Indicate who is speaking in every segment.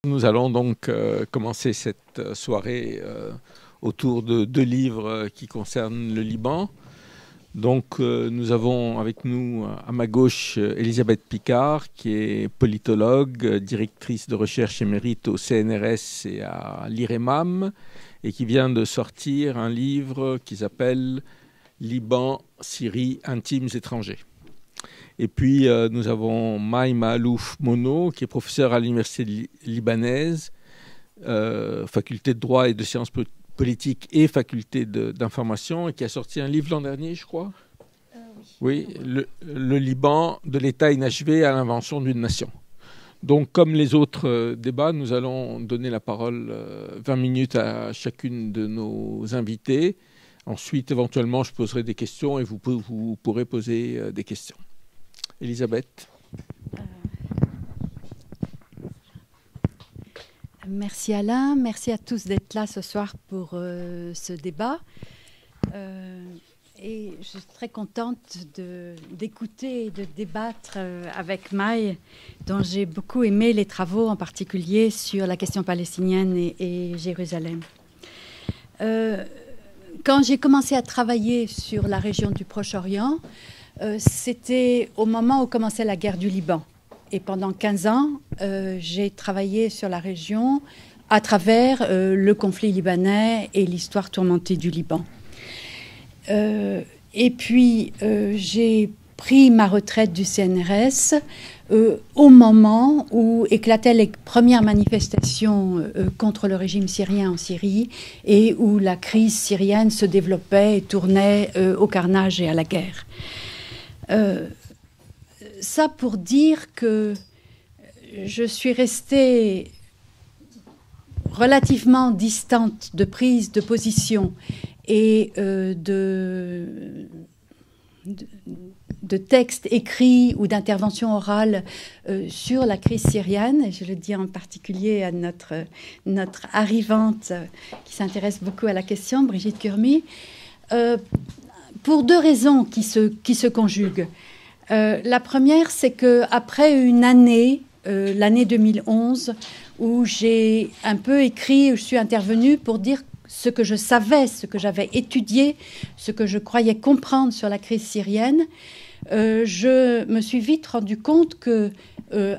Speaker 1: Nous allons donc commencer cette soirée autour de deux livres qui concernent le Liban. Donc nous avons avec nous à ma gauche Elisabeth Picard, qui est politologue, directrice de recherche émérite au CNRS et à l'IREMAM, et qui vient de sortir un livre qui s'appelle « Liban, Syrie, intimes étrangers ». Et puis, nous avons Maï Mahalouf Mono, qui est professeur à l'université libanaise, faculté de droit et de sciences politiques et faculté d'information, et qui a sorti un livre l'an dernier, je crois. Oui, le Liban, de l'État inachevé à l'invention d'une nation. Donc, comme les autres débats, nous allons donner la parole 20 minutes à chacune de nos invités. Ensuite, éventuellement, je poserai des questions et vous pourrez poser des questions. Elisabeth.
Speaker 2: Merci Alain, merci à tous d'être là ce soir pour ce débat. Et je suis très contente d'écouter et de débattre avec Maï, dont j'ai beaucoup aimé les travaux, en particulier sur la question palestinienne et Jérusalem. Quand j'ai commencé à travailler sur la région du Proche-Orient, c'était au moment où commençait la guerre du Liban. Et pendant 15 ans, j'ai travaillé sur la région à travers le conflit libanais et l'histoire tourmentée du Liban. Et puis, j'ai pris ma retraite du CNRS au moment où éclataient les premières manifestations contre le régime syrien en Syrie et où la crise syrienne se développait et tournait au carnage et à la guerre. Ça pour dire que je suis restée relativement distante de prise de position et de textes écrits ou d'interventions orales sur la crise syrienne. Et je le dis en particulier à notre arrivante qui s'intéresse beaucoup à la question, Brigitte Kurmi, pour deux raisons qui se conjuguent. La première, c'est qu'après une année, l'année 2011, où j'ai un peu écrit, où je suis intervenue pour dire ce que je savais, ce que j'avais étudié, ce que je croyais comprendre sur la crise syrienne, je me suis vite rendu compte que,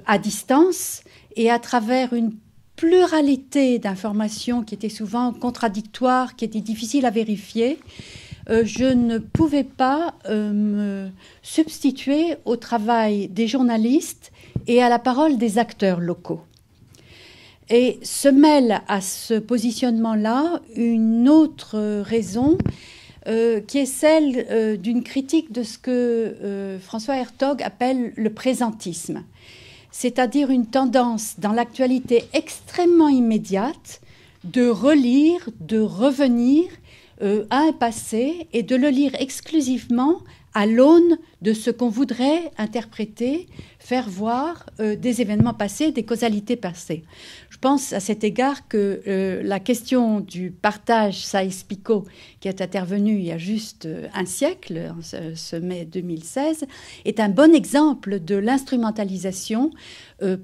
Speaker 2: à distance et à travers une pluralité d'informations qui étaient souvent contradictoires, qui étaient difficiles à vérifier, je ne pouvais pas me substituer au travail des journalistes et à la parole des acteurs locaux. Et se mêle à ce positionnement-là une autre raison qui est celle d'une critique de ce que François Hertog appelle le présentisme, c'est-à-dire une tendance dans l'actualité extrêmement immédiate de relire, de revenir à un passé et de le lire exclusivement à l'aune de ce qu'on voudrait interpréter, faire voir des événements passés, des causalités passées. Je pense à cet égard que la question du partage Saïs-Picot, qui est intervenue il y a juste un siècle, en ce mai 2016, est un bon exemple de l'instrumentalisation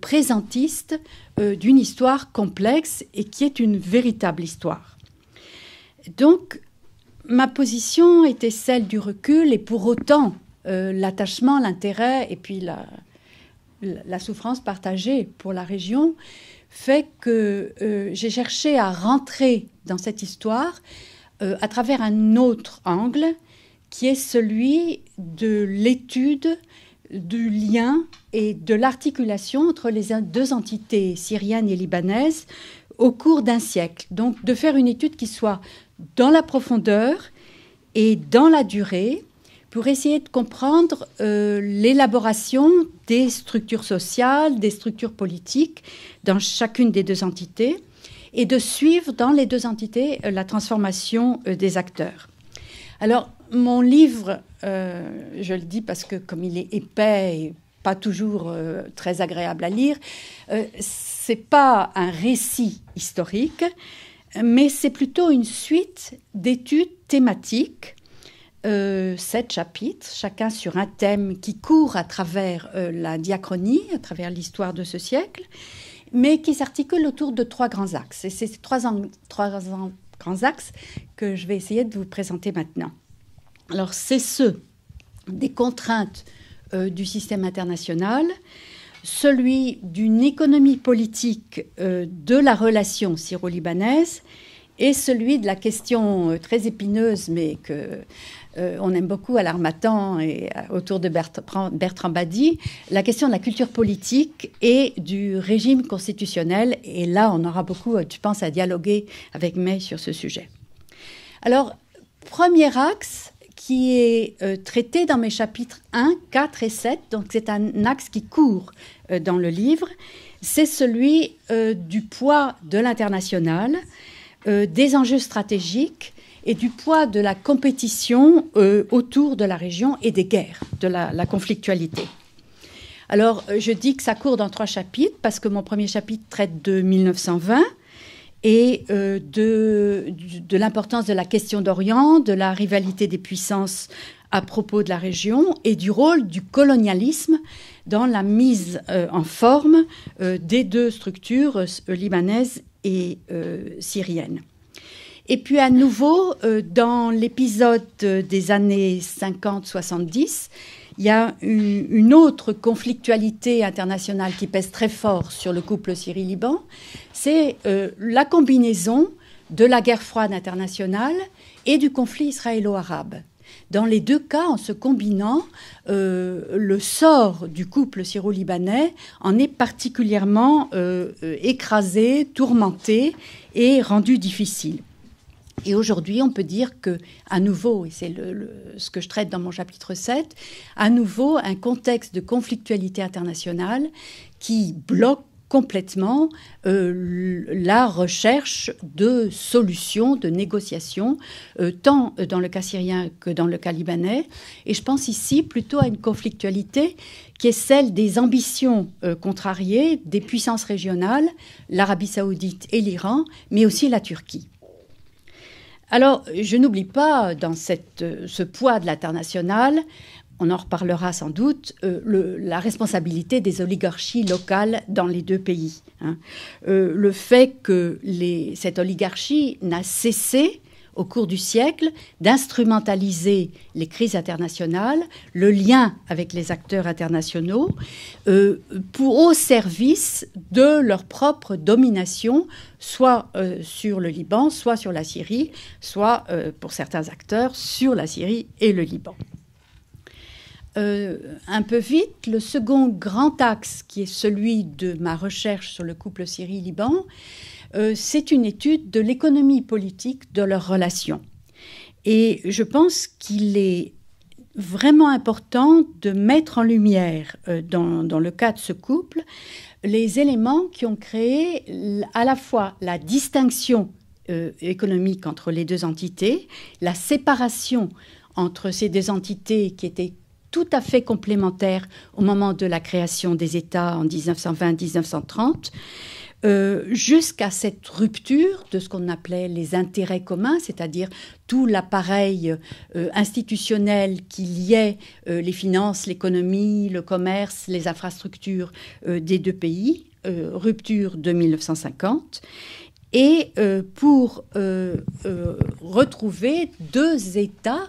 Speaker 2: présentiste d'une histoire complexe et qui est une véritable histoire. Donc, ma position était celle du recul et pour autant, l'attachement, l'intérêt et puis la souffrance partagée pour la région fait que j'ai cherché à rentrer dans cette histoire à travers un autre angle qui est celui de l'étude du lien et de l'articulation entre les deux entités syriennes et libanaises au cours d'un siècle. Donc, de faire une étude qui soit dans la profondeur et dans la durée pour essayer de comprendre l'élaboration des structures sociales, des structures politiques dans chacune des deux entités et de suivre dans les deux entités la transformation des acteurs. Alors, mon livre, je le dis parce que comme il est épais et pas toujours très agréable à lire, c'est pas un récit historique, mais c'est plutôt une suite d'études thématiques, 7 chapitres, chacun sur un thème qui court à travers la diachronie, à travers l'histoire de ce siècle, mais qui s'articule autour de 3 grands axes. Et c'est ces trois grands axes que je vais essayer de vous présenter maintenant. Alors, c'est ceux des contraintes du système international, celui d'une économie politique de la relation syro-libanaise et celui de la question très épineuse, mais qu'on aime beaucoup à l'Harmattan et autour de Bertrand Badi, la question de la culture politique et du régime constitutionnel. Et là, on aura beaucoup, je pense, à dialoguer avec May sur ce sujet. Alors, premier axe qui est traité dans mes chapitres 1, 4 et 7, donc c'est un axe qui court dans le livre, c'est celui du poids de l'international, des enjeux stratégiques et du poids de la compétition autour de la région et des guerres, de la conflictualité. Alors, je dis que ça court dans 3 chapitres parce que mon premier chapitre traite de 1920 et de l'importance de la question d'Orient, de la rivalité des puissances à propos de la région et du rôle du colonialisme dans la mise en forme des 2 structures libanaises et syriennes. Et puis à nouveau, dans l'épisode des années 50-70, il y a une autre conflictualité internationale qui pèse très fort sur le couple Syrie-Liban, c'est la combinaison de la guerre froide internationale et du conflit israélo-arabe. Dans les 2 cas, en se combinant, le sort du couple syro-libanais en est particulièrement écrasé, tourmenté et rendu difficile. Et aujourd'hui, on peut dire que, à nouveau, et c'est ce que je traite dans mon chapitre 7, à nouveau un contexte de conflictualité internationale qui bloque complètement la recherche de solutions, de négociations, tant dans le cas syrien que dans le cas libanais. Et je pense ici plutôt à une conflictualité qui est celle des ambitions contrariées des puissances régionales, l'Arabie saoudite et l'Iran, mais aussi la Turquie. Alors, je n'oublie pas, dans ce poids de l'international, on en reparlera sans doute, la responsabilité des oligarchies locales dans les 2 pays. Le fait que cette oligarchie n'a cessé, au cours du siècle, d'instrumentaliser les crises internationales, le lien avec les acteurs internationaux, au service de leur propre domination, soit sur le Liban, soit sur la Syrie, soit, pour certains acteurs, sur la Syrie et le Liban. Un peu vite, le second grand axe, qui est celui de ma recherche sur le couple Syrie-Liban, c'est une étude de l'économie politique de leurs relations. Et je pense qu'il est vraiment important de mettre en lumière, dans le cas de ce couple, les éléments qui ont créé à la fois la distinction économique entre les 2 entités, la séparation entre ces 2 entités qui étaient tout à fait complémentaires au moment de la création des États en 1920-1930, jusqu'à cette rupture de ce qu'on appelait les intérêts communs, c'est-à-dire tout l'appareil institutionnel qui liait les finances, l'économie, le commerce, les infrastructures des 2 pays, rupture de 1950, et pour retrouver 2 États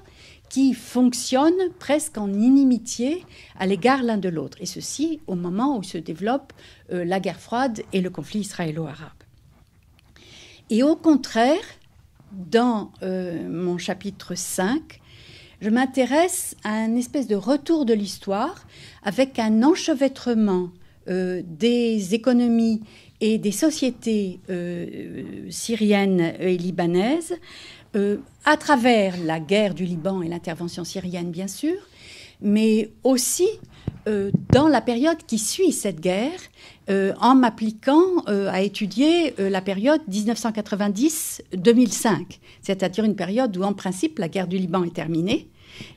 Speaker 2: qui fonctionnent presque en inimitié à l'égard l'un de l'autre. Et ceci au moment où se développe la guerre froide et le conflit israélo-arabe. Et au contraire, dans mon chapitre 5, je m'intéresse à un espèce de retour de l'histoire avec un enchevêtrement des économies et des sociétés syriennes et libanaises à travers la guerre du Liban et l'intervention syrienne, bien sûr, mais aussi dans la période qui suit cette guerre, en m'appliquant à étudier la période 1990-2005, c'est-à-dire une période où, en principe, la guerre du Liban est terminée,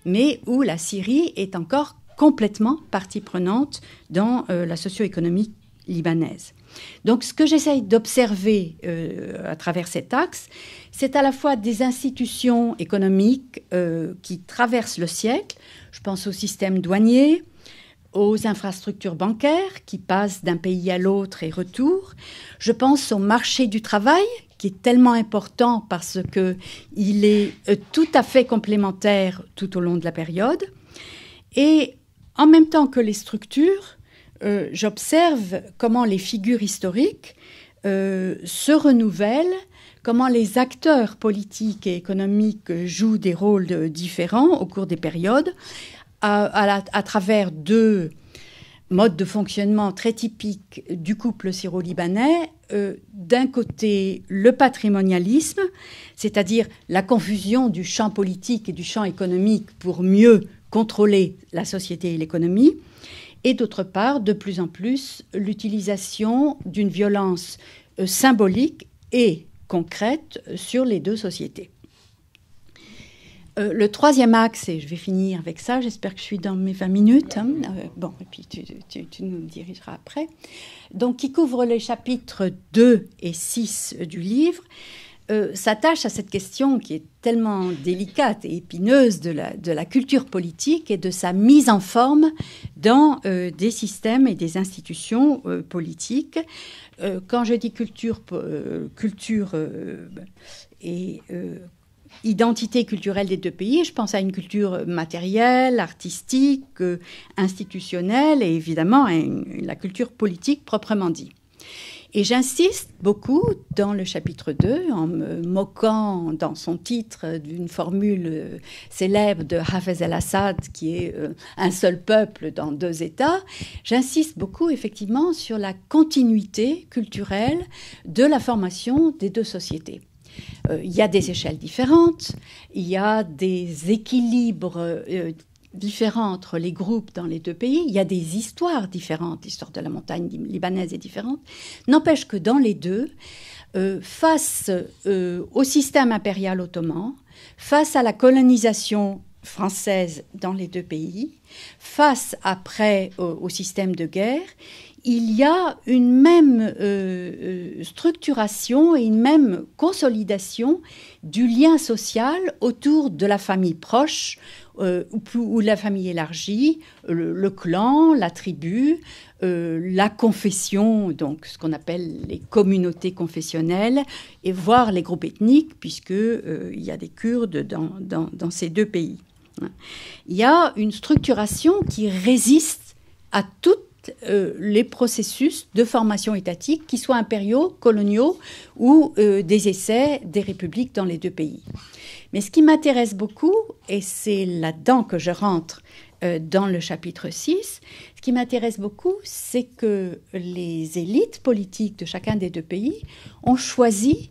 Speaker 2: mais où la Syrie est encore complètement partie prenante dans la socio-économie libanaise. Donc, ce que j'essaye d'observer à travers cet axe, c'est à la fois des institutions économiques qui traversent le siècle. Je pense au système douanier, aux infrastructures bancaires qui passent d'un pays à l'autre et retour. Je pense au marché du travail qui est tellement important parce qu'il est tout à fait complémentaire tout au long de la période. Et en même temps que les structures, j'observe comment les figures historiques se renouvellent, comment les acteurs politiques et économiques jouent des rôles différents au cours des périodes, à travers deux modes de fonctionnement très typiques du couple syro-libanais. D'un côté, le patrimonialisme, c'est-à-dire la confusion du champ politique et du champ économique pour mieux contrôler la société et l'économie, et d'autre part, de plus en plus, l'utilisation d'une violence symbolique et concrète sur les deux sociétés. Le troisième axe, et je vais finir avec ça, j'espère que je suis dans mes 20 minutes, hein, bon, et puis tu nous dirigeras après, donc qui couvre les chapitres 2 et 6 du livre, s'attache à cette question qui est tellement délicate et épineuse de la culture politique et de sa mise en forme dans des systèmes et des institutions politiques. Quand je dis culture et identité culturelle des deux pays, je pense à une culture matérielle, artistique, institutionnelle et évidemment à la culture politique proprement dit. Et j'insiste beaucoup dans le chapitre 2, en me moquant dans son titre d'une formule célèbre de Hafez el-Assad, qui est un seul peuple dans deux États. J'insiste beaucoup, effectivement, sur la continuité culturelle de la formation des deux sociétés. Il y a des échelles différentes, il y a des équilibres différents entre les groupes dans les deux pays, il y a des histoires différentes, l'histoire de la montagne libanaise est différente. N'empêche que dans les deux, face au système impérial ottoman, face à la colonisation française dans les deux pays, face après au système de guerre, il y a une même structuration et une même consolidation du lien social autour de la famille proche ou la famille élargie, le clan, la tribu, la confession, donc ce qu'on appelle les communautés confessionnelles, et voire les groupes ethniques, puisqu'il y a des Kurdes dans ces deux pays. Il y a une structuration qui résiste à toutes les processus de formation étatique, qu'ils soient impériaux, coloniaux ou des essais des républiques dans les deux pays. Mais ce qui m'intéresse beaucoup, et c'est là-dedans que je rentre dans le chapitre 6, ce qui m'intéresse beaucoup, c'est que les élites politiques de chacun des deux pays ont choisi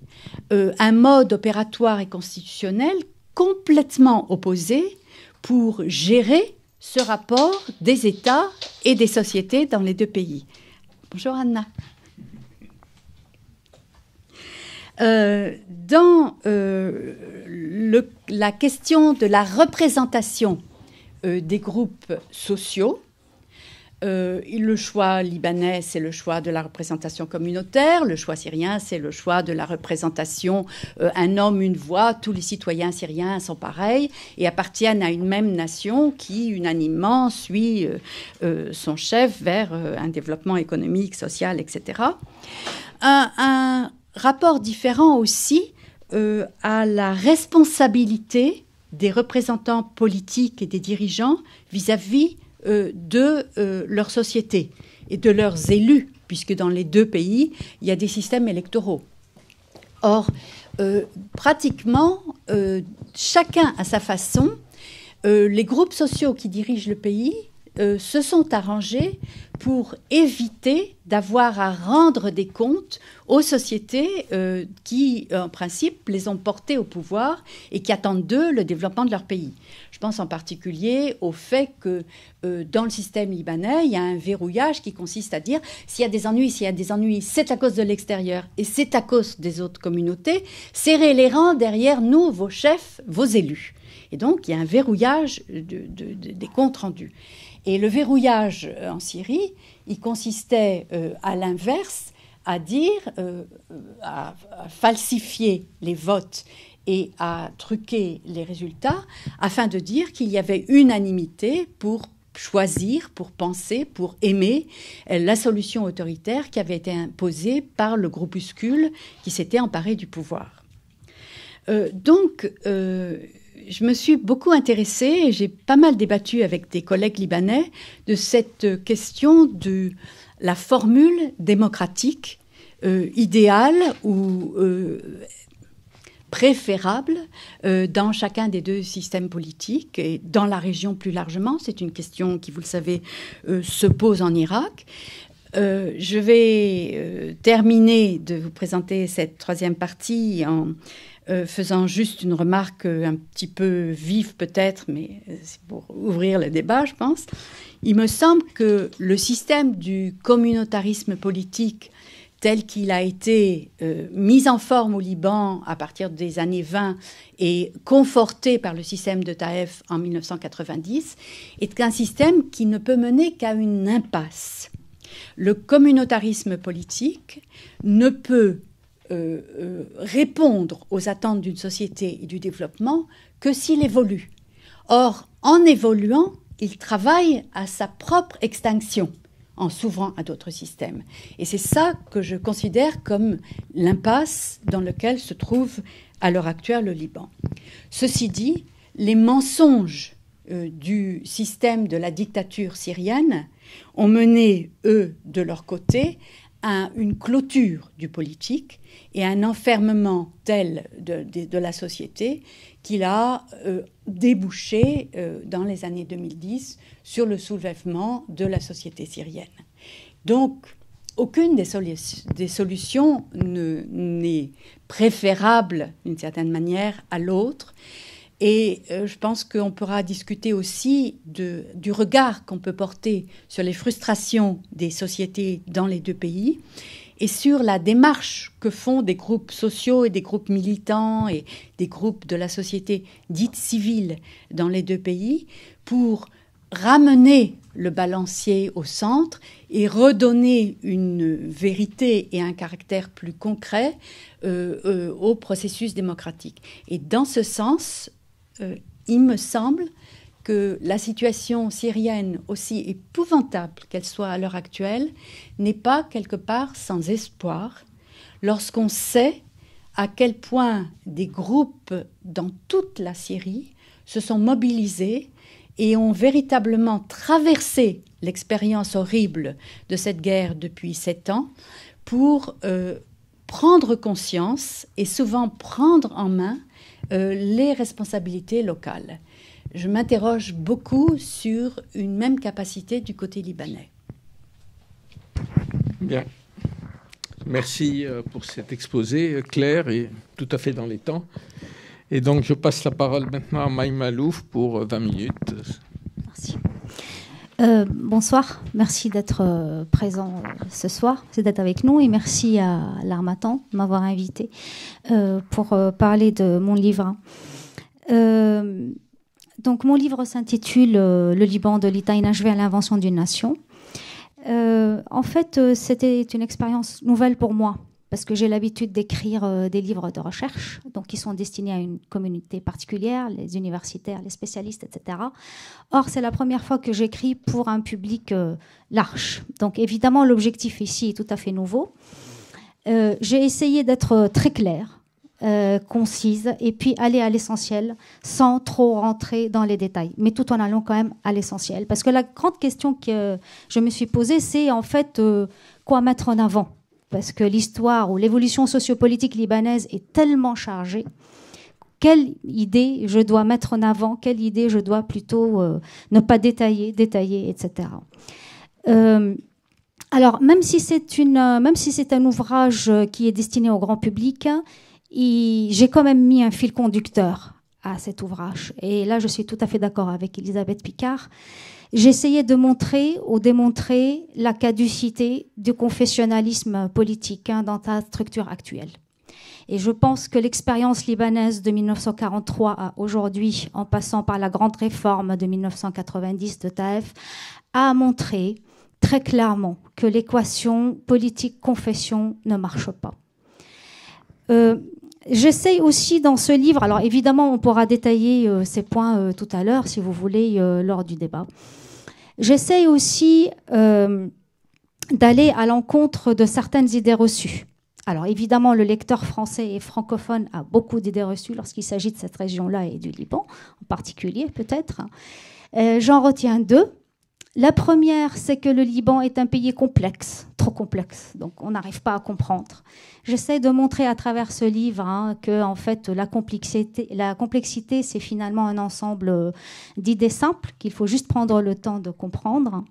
Speaker 2: un mode opératoire et constitutionnel complètement opposé pour gérer ce rapport des États et des sociétés dans les deux pays. Bonjour Anna. Dans la question de la représentation des groupes sociaux, le choix libanais, c'est le choix de la représentation communautaire. Le choix syrien, c'est le choix de la représentation un homme, une voix. Tous les citoyens syriens sont pareils et appartiennent à une même nation qui, unanimement, suit son chef vers un développement économique, social, etc. Un rapport différent aussi à la responsabilité des représentants politiques et des dirigeants vis-à-vis de leur société et de leurs élus, puisque dans les deux pays, il y a des systèmes électoraux. Or, pratiquement, chacun à sa façon, les groupes sociaux qui dirigent le pays se sont arrangés pour éviter d'avoir à rendre des comptes aux sociétés qui, en principe, les ont portés au pouvoir et qui attendent d'eux le développement de leur pays. Je pense en particulier au fait que dans le système libanais, il y a un verrouillage qui consiste à dire s'il y a des ennuis, c'est à cause de l'extérieur et c'est à cause des autres communautés. Serrez les rangs derrière nous, vos chefs, vos élus. Et donc, il y a un verrouillage des comptes rendus. Et le verrouillage en Syrie, il consistait à l'inverse, à dire, à falsifier les votes et à truquer les résultats, afin de dire qu'il y avait unanimité pour choisir, pour penser, pour aimer la solution autoritaire qui avait été imposée par le groupuscule qui s'était emparé du pouvoir. Donc, je me suis beaucoup intéressée et j'ai pas mal débattu avec des collègues libanais de cette question de la formule démocratique idéale ou préférable dans chacun des deux systèmes politiques et dans la région plus largement. C'est une question qui, vous le savez, se pose en Irak. Je vais terminer de vous présenter cette troisième partie en faisant juste une remarque un petit peu vive peut-être, mais c'est pour ouvrir le débat, je pense. Il me semble que le système du communautarisme politique tel qu'il a été mis en forme au Liban à partir des années 20 et conforté par le système de Taïf en 1990, est un système qui ne peut mener qu'à une impasse. Le communautarisme politique ne peut répondre aux attentes d'une société et du développement que s'il évolue. Or, en évoluant, il travaille à sa propre extinction, en s'ouvrant à d'autres systèmes. Et c'est ça que je considère comme l'impasse dans laquelle se trouve à l'heure actuelle le Liban. Ceci dit, les mensonges du système de la dictature syrienne ont mené, eux, de leur côté, à une clôture du politique et à un enfermement tel de la société qu'il a débouché dans les années 2010 sur le soulèvement de la société syrienne. Donc, aucune des solutions n'est préférable, d'une certaine manière, à l'autre. Et je pense qu'on pourra discuter aussi du regard qu'on peut porter sur les frustrations des sociétés dans les deux pays et sur la démarche que font des groupes sociaux et des groupes militants et des groupes de la société dite civile dans les deux pays pour ramener le balancier au centre et redonner une vérité et un caractère plus concret au processus démocratique. Et dans ce sens, il me semble que la situation syrienne, aussi épouvantable qu'elle soit à l'heure actuelle, n'est pas quelque part sans espoir lorsqu'on sait à quel point des groupes dans toute la Syrie se sont mobilisés et ont véritablement traversé l'expérience horrible de cette guerre depuis 7 ans pour prendre conscience et souvent prendre en main les responsabilités locales. Je m'interroge beaucoup sur une même capacité du côté libanais.
Speaker 1: Bien. Merci pour cet exposé clair et tout à fait dans les temps. Et donc, je passe la parole maintenant à Maïm Malouf pour 20 minutes.
Speaker 3: Merci. Bonsoir, merci d'être présent ce soir, c'est d'être avec nous et merci à l'Harmattan de m'avoir invité pour parler de mon livre. Donc mon livre s'intitule Le Liban de l'État inachevé à l'invention d'une nation. En fait, c'était une expérience nouvelle pour moi parce que j'ai l'habitude d'écrire des livres de recherche, donc qui sont destinés à une communauté particulière, les universitaires, les spécialistes, etc. Or, c'est la première fois que j'écris pour un public large. Donc, évidemment, l'objectif ici est tout à fait nouveau. J'ai essayé d'être très claire, concise, et puis aller à l'essentiel, sans trop rentrer dans les détails, mais tout en allant quand même à l'essentiel. Parce que la grande question que je me suis posée, c'est en fait quoi mettre en avant ? Parce que l'histoire ou l'évolution sociopolitique libanaise est tellement chargée. Quelle idée je dois mettre en avant? Quelle idée je dois plutôt ne pas détailler, etc. Alors, même si c'est un ouvrage qui est destiné au grand public, j'ai quand même mis un fil conducteur à cet ouvrage. Et là, je suis tout à fait d'accord avec Elisabeth Picard. J'ai essayé de montrer ou démontrer la caducité du confessionnalisme politique dans sa structure actuelle. Et je pense que l'expérience libanaise de 1943 à aujourd'hui, en passant par la grande réforme de 1990 de Taïf, a montré très clairement que l'équation politique-confession ne marche pas. J'essaye aussi dans ce livre, alors évidemment on pourra détailler ces points tout à l'heure si vous voulez lors du débat. J'essaye aussi d'aller à l'encontre de certaines idées reçues. Alors évidemment, le lecteur français et francophone a beaucoup d'idées reçues lorsqu'il s'agit de cette région-là et du Liban, en particulier peut-être. J'en retiens deux. La première, c'est que le Liban est un pays complexe, trop complexe, donc on n'arrive pas à comprendre. J'essaie de montrer à travers ce livre que en fait, la complexité, c'est finalement un ensemble d'idées simples qu'il faut juste prendre le temps de comprendre.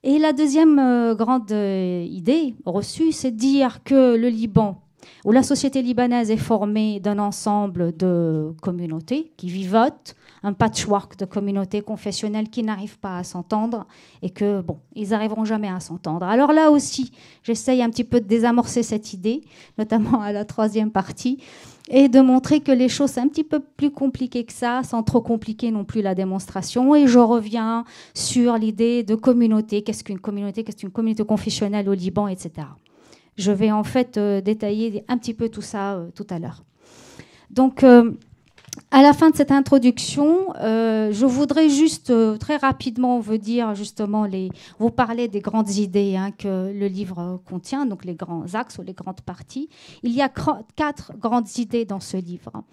Speaker 3: Et la deuxième grande idée reçue, c'est de dire que le Liban, ou la société libanaise, est formée d'un ensemble de communautés qui vivotent, un patchwork de communautés confessionnelles qui n'arrivent pas à s'entendre et que, bon, ils n'arriveront jamais à s'entendre. Alors là aussi, j'essaye un petit peu de désamorcer cette idée, notamment à la troisième partie, et de montrer que les choses sont un petit peu plus compliquées que ça, sans trop compliquer non plus la démonstration. Et je reviens sur l'idée de communauté. Qu'est-ce qu'une communauté? Qu'est-ce qu'une communauté confessionnelle au Liban, etc. Je vais en fait détailler un petit peu tout ça tout à l'heure. Donc, à la fin de cette introduction, je voudrais juste très rapidement vous parler des grandes idées que le livre contient, donc les grands axes ou les grandes parties. Il y a 4 grandes idées dans ce livre.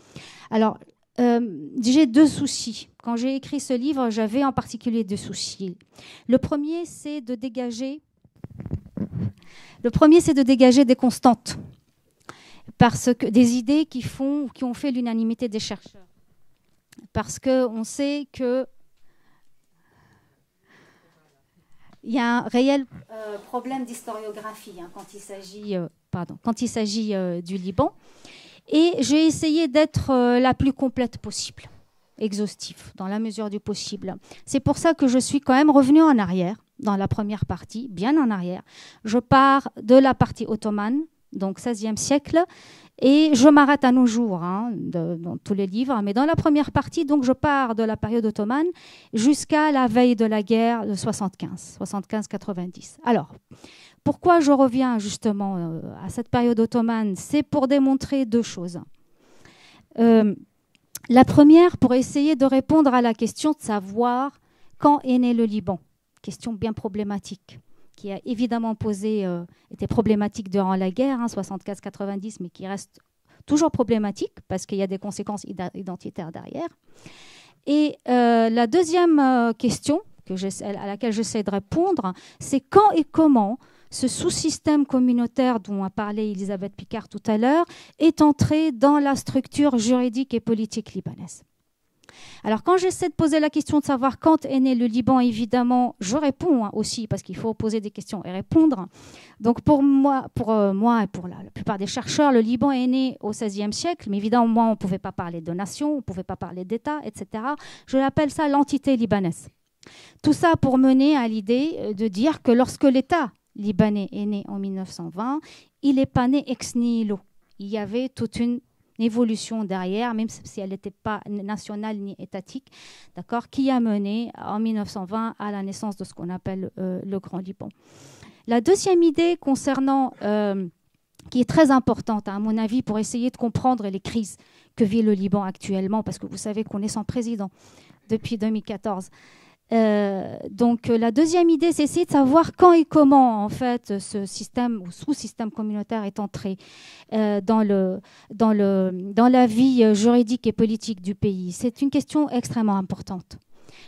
Speaker 3: Alors, j'ai 2 soucis. Quand j'ai écrit ce livre, j'avais en particulier 2 soucis. Le premier, c'est de dégager des constantes. Parce que des idées qui ont fait l'unanimité des chercheurs. Parce qu'on sait qu'il y a un réel problème d'historiographie quand il s'agit du Liban. Et j'ai essayé d'être la plus complète possible, exhaustive, dans la mesure du possible. C'est pour ça que je suis quand même revenue en arrière, dans la première partie, bien en arrière. Je pars de la partie ottomane, donc 16e siècle, et je m'arrête à nos jours dans tous les livres, mais dans la première partie, donc je pars de la période ottomane jusqu'à la veille de la guerre de 75-90. Alors, pourquoi je reviens justement à cette période ottomane? C'est pour démontrer 2 choses. La première, pour essayer de répondre à la question de savoir quand est né le Liban. Question bien problématique, qui a évidemment été problématique durant la guerre, 75-90, mais qui reste toujours problématique parce qu'il y a des conséquences identitaires derrière. Et la deuxième question à laquelle j'essaie de répondre, c'est quand et comment ce sous-système communautaire dont a parlé Elisabeth Picard tout à l'heure est entré dans la structure juridique et politique libanaise. Alors, quand j'essaie de poser la question de savoir quand est né le Liban, évidemment, je réponds aussi, parce qu'il faut poser des questions et répondre. Donc, pour moi et pour la plupart des chercheurs, le Liban est né au XVIe siècle, mais évidemment, on ne pouvait pas parler de nation, on ne pouvait pas parler d'État, etc. Je l'appelle ça l'entité libanaise. Tout ça pour mener à l'idée de dire que lorsque l'État libanais est né en 1920, il n'est pas né ex nihilo. Il y avait toute une évolution derrière, même si elle n'était pas nationale ni étatique, d'accord, qui a mené en 1920 à la naissance de ce qu'on appelle le Grand Liban. La deuxième idée qui est très importante, à mon avis, pour essayer de comprendre les crises que vit le Liban actuellement, parce que vous savez qu'on est sans président depuis 2014. Donc la deuxième idée, c'est essayer de savoir quand et comment en fait ce système ou sous-système communautaire est entré dans la vie juridique et politique du pays. C'est une question extrêmement importante.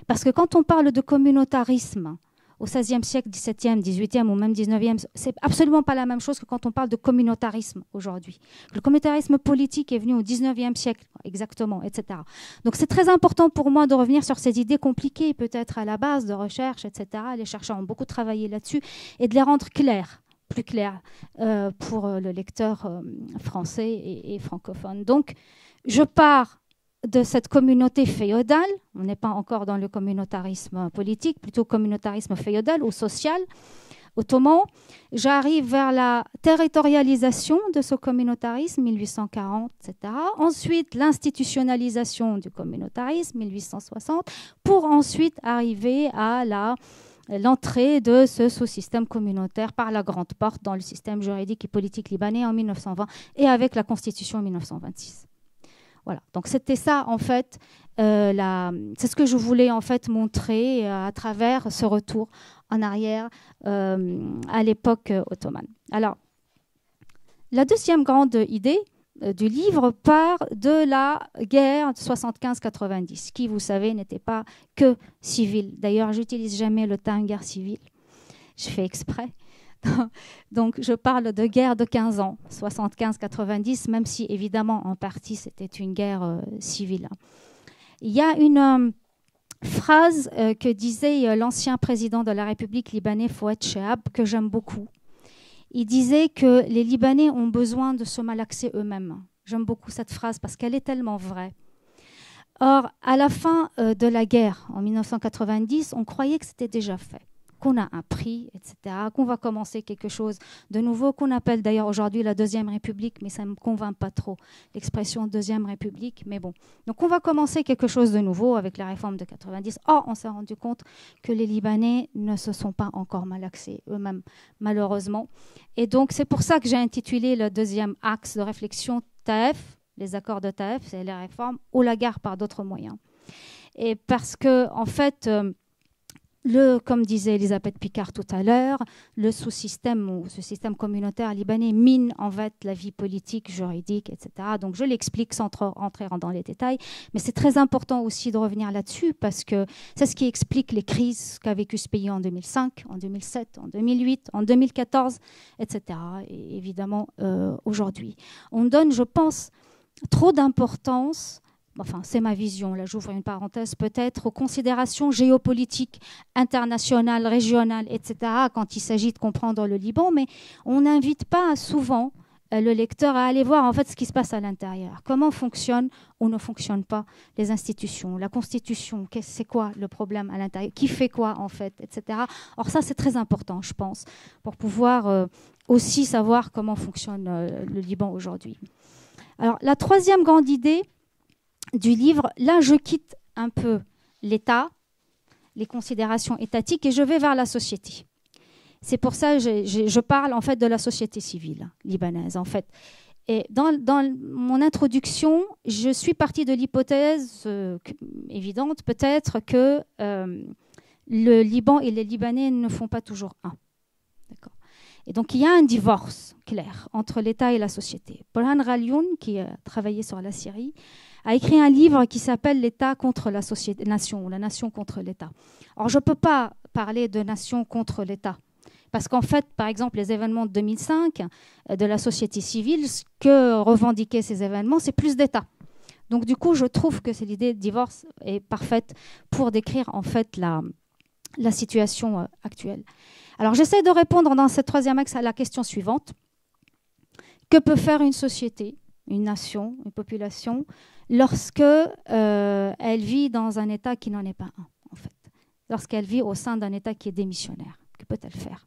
Speaker 3: Parce que quand on parle de communautarisme au XVIe siècle, XVIIe, XVIIIe ou même XIXe, c'est absolument pas la même chose que quand on parle de communautarisme aujourd'hui. Le communautarisme politique est venu au XIXe siècle, exactement, etc. Donc c'est très important pour moi de revenir sur ces idées compliquées, peut-être à la base de recherche, etc. Les chercheurs ont beaucoup travaillé là-dessus, et de les rendre claires, plus claires pour le lecteur français et francophone. Donc je pars de cette communauté féodale, on n'est pas encore dans le communautarisme politique, plutôt communautarisme féodal ou social, ottoman. J'arrive vers la territorialisation de ce communautarisme, 1840, etc. Ensuite, l'institutionnalisation du communautarisme, 1860, pour ensuite arriver à l'entrée de ce sous-système communautaire par la grande porte dans le système juridique et politique libanais en 1920 et avec la Constitution en 1926. Voilà. Donc c'était ça en fait, c'est ce que je voulais en fait montrer à travers ce retour en arrière à l'époque ottomane. Alors, la deuxième grande idée du livre part de la guerre de 75-90, qui, vous savez, n'était pas que civile. D'ailleurs, j'utilise jamais le terme guerre civile. Je fais exprès. Donc, je parle de guerre de 15 ans, 75-90, même si, évidemment, en partie, c'était une guerre civile. Il y a une phrase que disait l'ancien président de la République libanais, Fouad Chehab, que j'aime beaucoup. Il disait que les Libanais ont besoin de se malaxer eux-mêmes. J'aime beaucoup cette phrase parce qu'elle est tellement vraie. Or, à la fin de la guerre, en 1990, on croyait que c'était déjà fait, qu'on a un prix, etc., qu'on va commencer quelque chose de nouveau, qu'on appelle d'ailleurs aujourd'hui la Deuxième République, mais ça ne me convainc pas trop, l'expression Deuxième République, mais bon. Donc on va commencer quelque chose de nouveau avec la réforme de 90. Or, on s'est rendu compte que les Libanais ne se sont pas encore malaxés eux-mêmes, malheureusement. Et donc c'est pour ça que j'ai intitulé le deuxième axe de réflexion Taïf, les accords de Taïf, c'est les réformes, ou la guerre par d'autres moyens. Et parce que, en fait, comme disait Elisabeth Picard tout à l'heure, le sous-système ou ce système communautaire libanais mine en fait la vie politique, juridique, etc. Donc je l'explique sans trop rentrer dans les détails, mais c'est très important aussi de revenir là-dessus parce que c'est ce qui explique les crises qu'a vécu ce pays en 2005, en 2007, en 2008, en 2014, etc. Et évidemment aujourd'hui. On donne, je pense, trop d'importance. Enfin, c'est ma vision, là j'ouvre une parenthèse, peut-être aux considérations géopolitiques, internationales, régionales, etc., quand il s'agit de comprendre le Liban, mais on n'invite pas souvent le lecteur à aller voir en fait ce qui se passe à l'intérieur. Comment fonctionnent ou ne fonctionnent pas les institutions, la Constitution, c'est quoi le problème à l'intérieur, qui fait quoi en fait, etc. Or ça c'est très important, je pense, pour pouvoir aussi savoir comment fonctionne le Liban aujourd'hui. Alors la troisième grande idée du livre, là je quitte un peu l'État, les considérations étatiques et je vais vers la société. C'est pour ça que je parle en fait de la société civile libanaise en fait. Et dans mon introduction, je suis partie de l'hypothèse évidente peut-être que le Liban et les Libanais ne font pas toujours un. D'accord. Et donc il y a un divorce clair entre l'État et la société. Burhan Ghalioun, qui a travaillé sur la Syrie, a écrit un livre qui s'appelle « L'État contre la nation » ou « La nation contre l'État ». Alors, je ne peux pas parler de nation contre l'État parce qu'en fait, par exemple, les événements de 2005 de la société civile, ce que revendiquaient ces événements, c'est plus d'État. Donc, du coup, je trouve que l'idée de divorce est parfaite pour décrire en fait la situation actuelle. Alors, j'essaie de répondre dans ce troisième axe à la question suivante. Que peut faire une société, une nation, une population lorsque elle vit dans un État qui n'en est pas un, en fait. Lorsqu'elle vit au sein d'un État qui est démissionnaire, que peut-elle faire?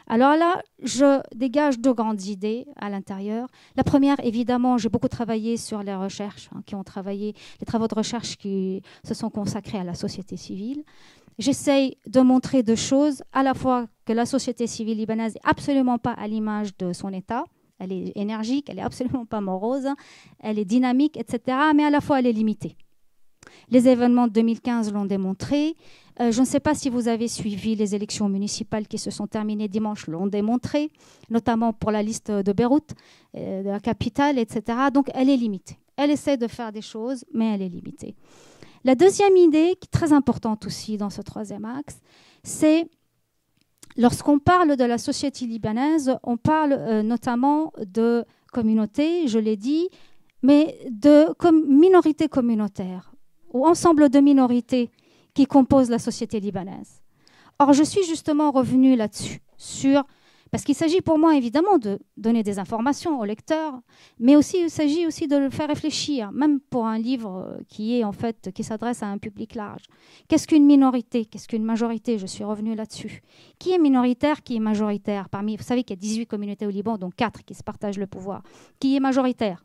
Speaker 3: Alors là, je dégage deux grandes idées à l'intérieur. La première, évidemment, j'ai beaucoup travaillé sur les recherches, les travaux de recherche qui se sont consacrés à la société civile. J'essaye de montrer deux choses, à la fois que la société civile libanaise n'est absolument pas à l'image de son État. Elle est énergique, elle n'est absolument pas morose, elle est dynamique, etc. Mais à la fois, elle est limitée. Les événements de 2015 l'ont démontré. Je ne sais pas si vous avez suivi les élections municipales qui se sont terminées dimanche, l'ont démontré, notamment pour la liste de Beyrouth, de la capitale, etc. Donc, elle est limitée. Elle essaie de faire des choses, mais elle est limitée. La deuxième idée, qui est très importante aussi dans ce troisième axe, c'est lorsqu'on parle de la société libanaise, on parle notamment de communauté, je l'ai dit, mais de minorités communautaires ou ensemble de minorités qui composent la société libanaise. Or, je suis justement revenue là-dessus, parce qu'il s'agit pour moi évidemment de donner des informations au lecteur, mais aussi il s'agit aussi de le faire réfléchir, même pour un livre qui s'adresse à un public large. Qu'est-ce qu'une minorité? Qu'est-ce qu'une majorité? Je suis revenue là-dessus. Qui est minoritaire? Qui est majoritaire? Vous savez qu'il y a 18 communautés au Liban, dont 4 qui se partagent le pouvoir. Qui est majoritaire?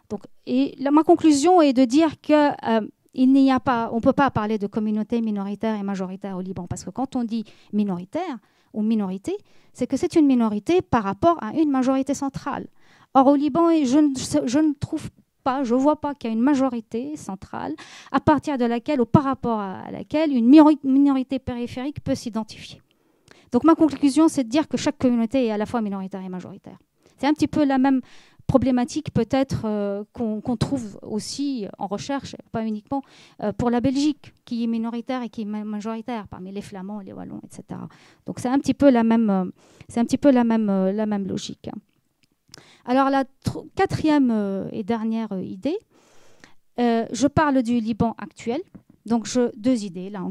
Speaker 3: Donc, ma conclusion est de dire que on ne peut pas parler de communauté minoritaire et majoritaire au Liban, parce que quand on dit minoritaire ou minorité, c'est que c'est une minorité par rapport à une majorité centrale. Or, au Liban, je ne trouve je vois pas qu'il y a une majorité centrale à partir de laquelle ou par rapport à laquelle une minorité périphérique peut s'identifier. Donc ma conclusion, c'est de dire que chaque communauté est à la fois minoritaire et majoritaire. C'est un petit peu la même problématique peut-être qu'on trouve aussi en recherche, pas uniquement pour la Belgique, qui est minoritaire et qui est majoritaire, parmi les Flamands, les Wallons, etc. Donc c'est un petit peu la même logique. Alors la quatrième et dernière idée, je parle du Liban actuel. Donc deux idées, là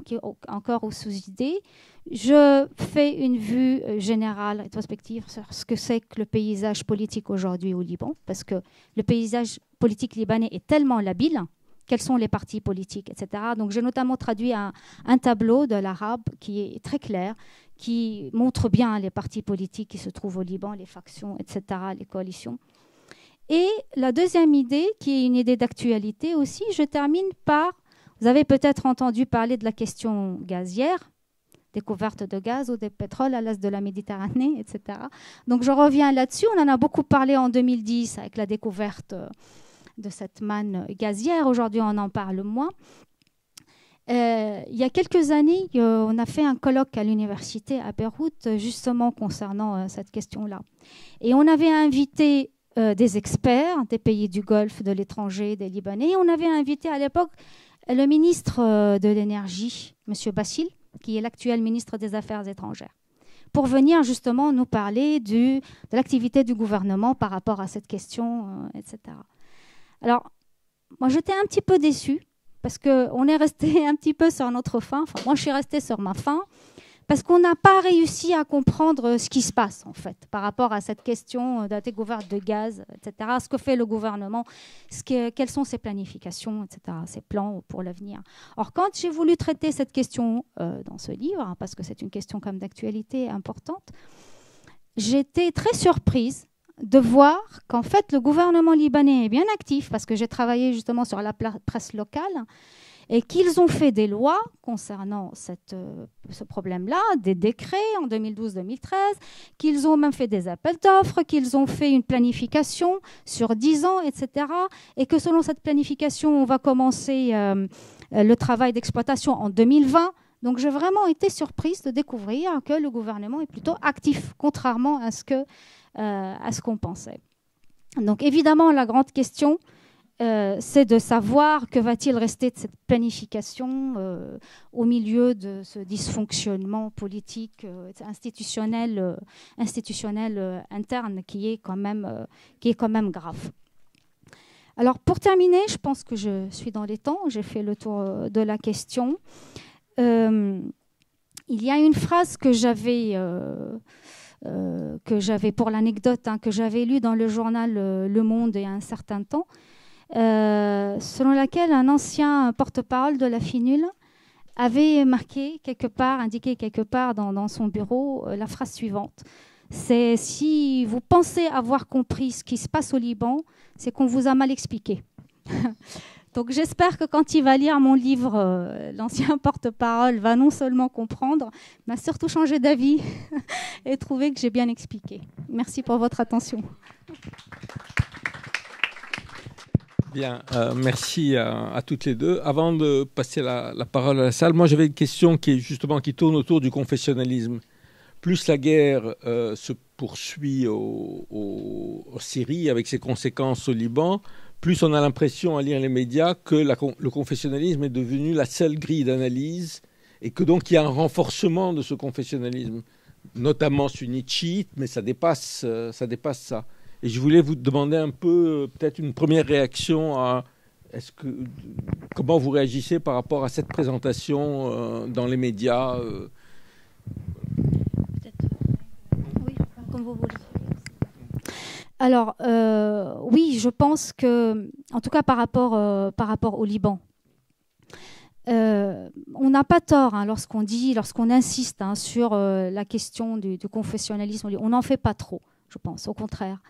Speaker 3: encore aux sous-idées. Je fais une vue générale, rétrospective sur ce que c'est que le paysage politique aujourd'hui au Liban, parce que le paysage politique libanais est tellement labile. Quels sont les partis politiques, etc. Donc j'ai notamment traduit un tableau de l'arabe qui est très clair, qui montre bien les partis politiques qui se trouvent au Liban, les factions, etc., les coalitions. Et la deuxième idée, qui est une idée d'actualité aussi, je termine par, vous avez peut-être entendu parler de la question gazière, découverte de gaz ou de pétrole à l'est de la Méditerranée, etc. Donc je reviens là-dessus, on en a beaucoup parlé en 2010 avec la découverte de cette manne gazière, aujourd'hui on en parle moins. Il y a quelques années, on a fait un colloque à l'université à Beyrouth justement concernant cette question-là. Et on avait invité des experts des pays du Golfe, de l'étranger, des Libanais. Et on avait invité à l'époque le ministre de l'Énergie, M. Bassil, qui est l'actuel ministre des Affaires étrangères, pour venir justement nous parler de l'activité du gouvernement par rapport à cette question, etc. Alors, moi j'étais un petit peu déçue, parce qu'on est resté un petit peu sur notre faim. Enfin, moi, je suis restée sur ma faim parce qu'on n'a pas réussi à comprendre ce qui se passe, en fait, par rapport à cette question de la découverte de gaz, etc. Ce que fait le gouvernement, quelles sont ses planifications, etc., ses plans pour l'avenir. Or, quand j'ai voulu traiter cette question dans ce livre, hein, parce que c'est une question comme d'actualité importante, j'étais très surprise de voir qu'en fait, le gouvernement libanais est bien actif, parce que j'ai travaillé justement sur la presse locale, et qu'ils ont fait des lois concernant ce problème-là, des décrets en 2012-2013, qu'ils ont même fait des appels d'offres, qu'ils ont fait une planification sur 10 ans, etc. Et que selon cette planification, on va commencer le travail d'exploitation en 2020. Donc j'ai vraiment été surprise de découvrir que le gouvernement est plutôt actif, contrairement à ce qu'on pensait. Donc évidemment, la grande question, c'est de savoir que va-t-il rester de cette planification au milieu de ce dysfonctionnement politique, institutionnel interne qui est quand même grave. Alors pour terminer, je pense que je suis dans les temps, j'ai fait le tour de la question. Il y a une phrase que j'avais pour l'anecdote, hein, que j'avais lue dans le journal Le Monde il y a un certain temps, selon laquelle un ancien porte-parole de la FINUL avait indiqué quelque part dans son bureau la phrase suivante. C'est: si vous pensez avoir compris ce qui se passe au Liban, c'est qu'on vous a mal expliqué. Donc j'espère que quand il va lire mon livre, l'ancien porte-parole va non seulement comprendre, mais surtout changer d'avis et trouver que j'ai bien expliqué. Merci pour votre attention.
Speaker 1: Bien, merci à toutes les deux. Avant de passer la parole à la salle, moi j'avais une question qui tourne autour du confessionnalisme. Plus la guerre se poursuit en Syrie avec ses conséquences au Liban, plus on a l'impression à lire les médias que le confessionnalisme est devenu la seule grille d'analyse et que donc il y a un renforcement de ce confessionnalisme, notamment sunnite chiite, mais ça dépasse ça. Et je voulais vous demander un peu, peut-être une première réaction à comment vous réagissez par rapport à cette présentation dans les médias.
Speaker 3: Oui, comme vous voulez. Alors, oui, je pense que, en tout cas par rapport au Liban, on n'a pas tort lorsqu'on insiste sur la question du confessionnalisme. On n'en fait pas trop, je pense, au contraire.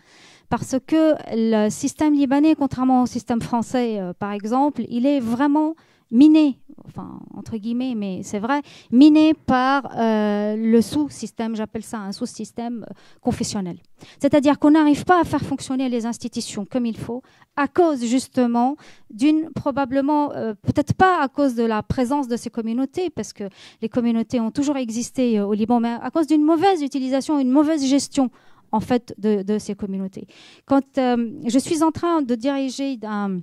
Speaker 3: Parce que le système libanais, contrairement au système français, par exemple, il est vraiment miné. enfin entre guillemets, mais c'est vrai, miné par le sous-système, j'appelle ça un sous-système confessionnel. C'est-à-dire qu'on n'arrive pas à faire fonctionner les institutions comme il faut à cause justement probablement, peut-être pas à cause de la présence de ces communautés, parce que les communautés ont toujours existé au Liban, mais à cause d'une mauvaise utilisation, une mauvaise gestion en fait de ces communautés. Quand je suis en train de diriger un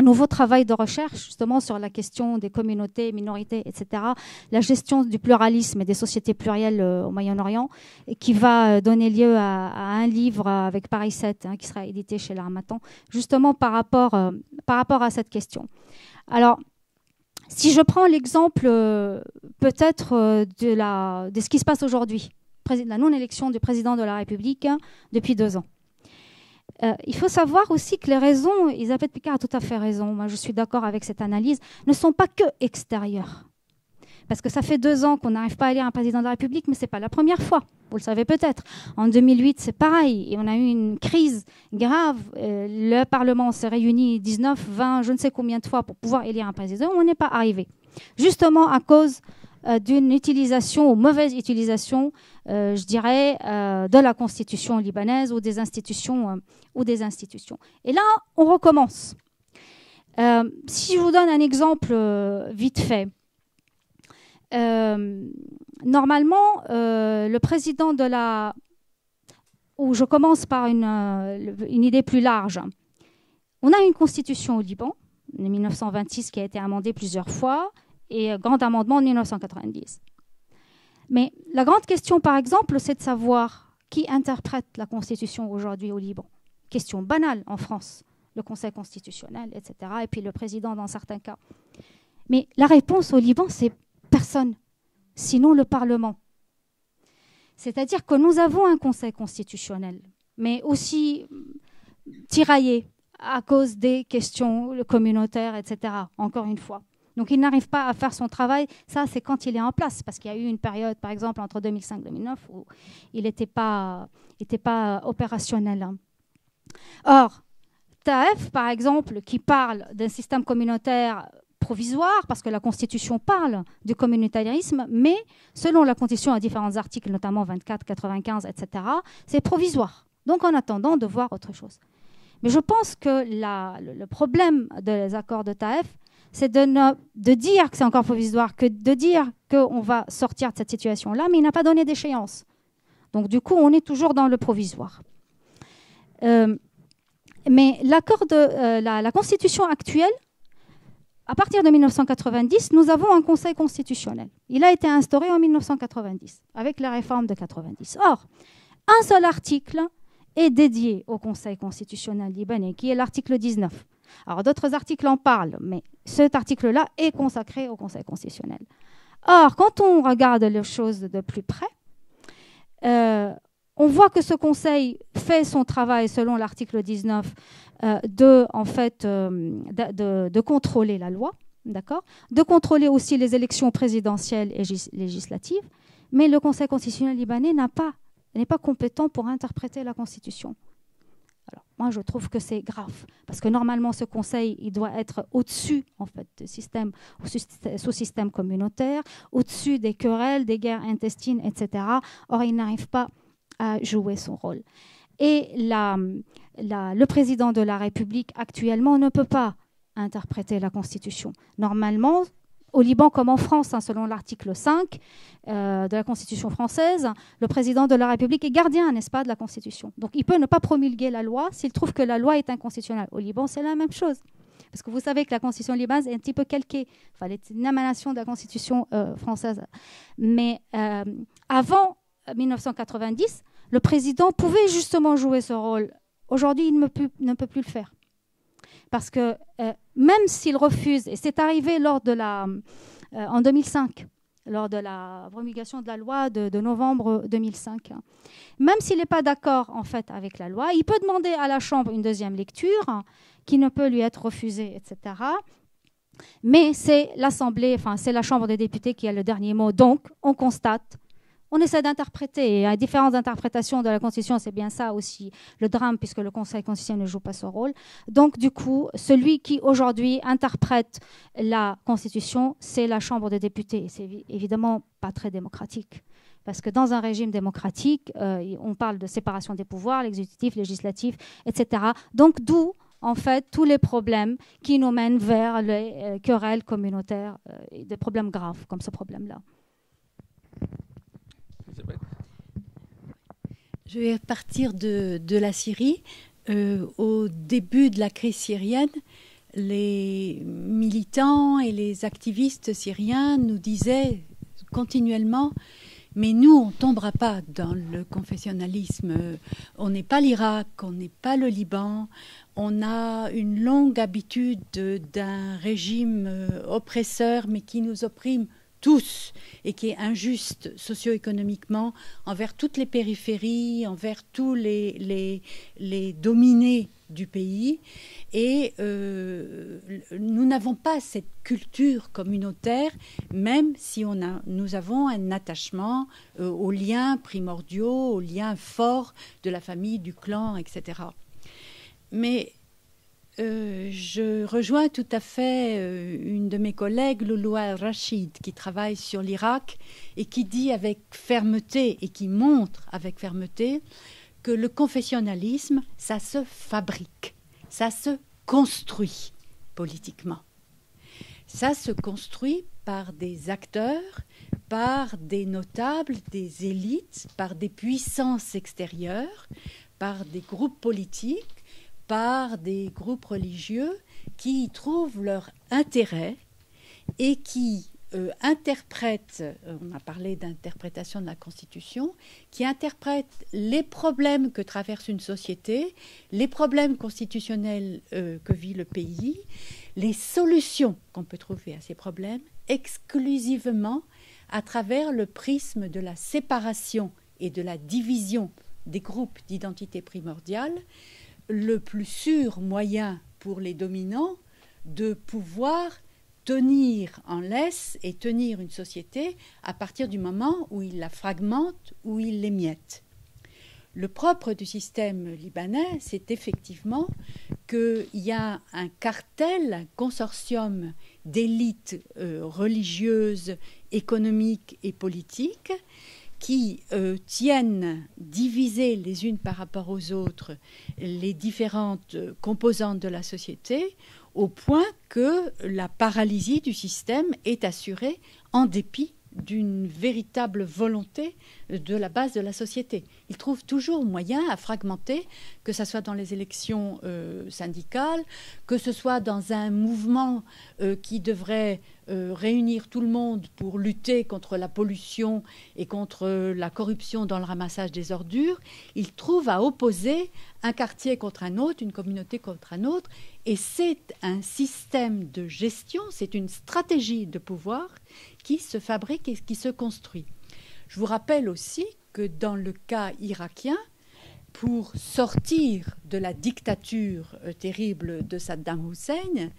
Speaker 3: nouveau travail de recherche justement sur la question des communautés, minorités, etc., la gestion du pluralisme et des sociétés plurielles au Moyen-Orient, qui va donner lieu à un livre avec Paris 7 qui sera édité chez l'Harmattan, justement par rapport à cette question. Alors, si je prends l'exemple peut-être de ce qui se passe aujourd'hui, la non-élection du président de la République depuis 2 ans. Il faut savoir aussi que les raisons, Elisabeth Picard a tout à fait raison, moi je suis d'accord avec cette analyse, ne sont pas que extérieures. Parce que ça fait 2 ans qu'on n'arrive pas à élire un président de la République, mais ce n'est pas la première fois, vous le savez peut-être. En 2008, c'est pareil, et on a eu une crise grave. Le Parlement s'est réuni 19, 20, je ne sais combien de fois pour pouvoir élire un président, on n'est pas arrivé. Justement à cause d'une utilisation ou mauvaise utilisation, je dirais, de la constitution libanaise ou des institutions. Et là, on recommence. Si je vous donne un exemple vite fait, normalement, le président de la... Ou je commence par une idée plus large. On a une constitution au Liban, de 1926, qui a été amendée plusieurs fois, et grand amendement en 1990. Mais la grande question, par exemple, c'est de savoir qui interprète la Constitution aujourd'hui au Liban. Question banale en France, le Conseil constitutionnel, etc., et puis le président dans certains cas. Mais la réponse au Liban, c'est personne, sinon le Parlement. C'est-à-dire que nous avons un Conseil constitutionnel, mais aussi tiraillé à cause des questions communautaires, etc., encore une fois. Donc, il n'arrive pas à faire son travail. Ça, c'est quand il est en place. Parce qu'il y a eu une période, par exemple, entre 2005 et 2009, où il n'était pas opérationnel. Or, Taef, par exemple, qui parle d'un système communautaire provisoire, parce que la Constitution parle du communautarisme, mais selon la Constitution, à différents articles, notamment 24, 95, etc., c'est provisoire. Donc, en attendant de voir autre chose. Mais je pense que le problème des accords de Taef, c'est de dire que c'est encore provisoire, que de dire qu'on va sortir de cette situation-là, mais il n'a pas donné d'échéance. Donc, du coup, on est toujours dans le provisoire. Mais l'accord de la Constitution actuelle, à partir de 1990, nous avons un Conseil constitutionnel. Il a été instauré en 1990, avec la réforme de 90. Or, un seul article est dédié au Conseil constitutionnel libanais, qui est l'article 19. Alors, d'autres articles en parlent, mais cet article-là est consacré au Conseil constitutionnel. Or, quand on regarde les choses de plus près, on voit que ce Conseil fait son travail selon l'article 19 de contrôler la loi, d'accord, de contrôler aussi les élections présidentielles et législatives, mais le Conseil constitutionnel libanais n'est pas compétent pour interpréter la Constitution. Alors, moi, je trouve que c'est grave, parce que normalement, ce Conseil, il doit être au-dessus, en fait, du système, sous-système communautaire, au-dessus des querelles, des guerres intestines, etc. Or, il n'arrive pas à jouer son rôle. Et le président de la République, actuellement, ne peut pas interpréter la Constitution. Normalement, au Liban comme en France, selon l'article 5 de la Constitution française, le président de la République est gardien, n'est-ce pas, de la Constitution. Donc il peut ne pas promulguer la loi s'il trouve que la loi est inconstitutionnelle. Au Liban, c'est la même chose. Parce que vous savez que la Constitution libanaise est un petit peu calquée. Enfin, elle est une émanation de la Constitution française. Mais avant 1990, le président pouvait justement jouer ce rôle. Aujourd'hui, il ne peut plus le faire. Parce que même s'il refuse, et c'est arrivé en 2005, lors de la promulgation de la loi de novembre 2005, même s'il n'est pas d'accord en fait avec la loi, il peut demander à la Chambre une deuxième lecture qui ne peut lui être refusée, etc. Mais c'est l'Assemblée, enfin c'est la Chambre des députés qui a le dernier mot. Donc on constate on essaie d'interpréter. Il y a différentes interprétations de la Constitution, c'est bien ça aussi le drame, puisque le Conseil constitutionnel ne joue pas ce rôle. Donc, du coup, celui qui aujourd'hui interprète la Constitution, c'est la Chambre des députés. C'est évidemment pas très démocratique. Parce que dans un régime démocratique, on parle de séparation des pouvoirs, l'exécutif, législatif, etc. Donc, d'où, en fait, tous les problèmes qui nous mènent vers les querelles communautaires, et des problèmes graves comme ce problème-là.
Speaker 2: Je vais partir de la Syrie. Au début de la crise syrienne, les militants et les activistes syriens nous disaient continuellement: mais nous, on ne tombera pas dans le confessionnalisme. On n'est pas l'Irak, on n'est pas le Liban. On a une longue habitude d'un régime oppresseur, mais qui nous opprime tous et qui est injuste socio-économiquement envers toutes les périphéries, envers tous les dominés du pays. Et nous n'avons pas cette culture communautaire, même si nous avons un attachement aux liens primordiaux, aux liens forts de la famille, du clan, etc. Mais je rejoins tout à fait une de mes collègues, Louloua El-Rachid, qui travaille sur l'Irak et qui dit avec fermeté et qui montre avec fermeté que le confessionnalisme, ça se fabrique, ça se construit politiquement. Ça se construit par des acteurs, par des notables, des élites, par des puissances extérieures, par des groupes politiques, par des groupes religieux qui y trouvent leur intérêt et qui interprètent, on a parlé d'interprétation de la Constitution, qui interprètent les problèmes que traverse une société, les problèmes constitutionnels que vit le pays, les solutions qu'on peut trouver à ces problèmes, exclusivement à travers le prisme de la séparation et de la division des groupes d'identité primordiale, le plus sûr moyen pour les dominants de pouvoir tenir en laisse et tenir une société à partir du moment où ils la fragmentent, où ils l'émiettent. Le propre du système libanais, c'est effectivement qu'il y a un cartel, un consortium d'élites religieuses, économiques et politiques qui tiennent divisées les unes par rapport aux autres les différentes composantes de la société, au point que la paralysie du système est assurée en dépit d'une véritable volonté de la base de la société. Ils trouvent toujours moyen à fragmenter, que ce soit dans les élections syndicales, que ce soit dans un mouvement qui devrait réunir tout le monde pour lutter contre la pollution et contre la corruption dans le ramassage des ordures. Ils trouvent à opposer un quartier contre un autre, une communauté contre un autre, et c'est un système de gestion, c'est une stratégie de pouvoir qui se fabrique et qui se construit. Je vous rappelle aussi que dans le cas irakien, pour sortir de la dictature terrible de Saddam Hussein,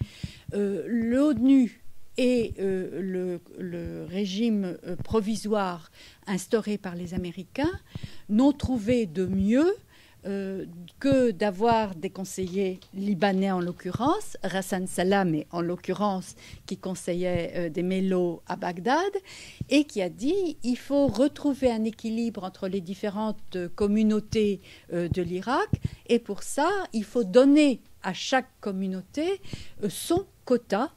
Speaker 2: l'ONU et le régime provisoire instauré par les Américains n'ont trouvé de mieux que d'avoir des conseillers libanais en l'occurrence, Hassan Salamé en l'occurrence, qui conseillait des mélos à Bagdad, et qui a dit il faut retrouver un équilibre entre les différentes communautés de l'Irak, et pour ça, il faut donner à chaque communauté son quota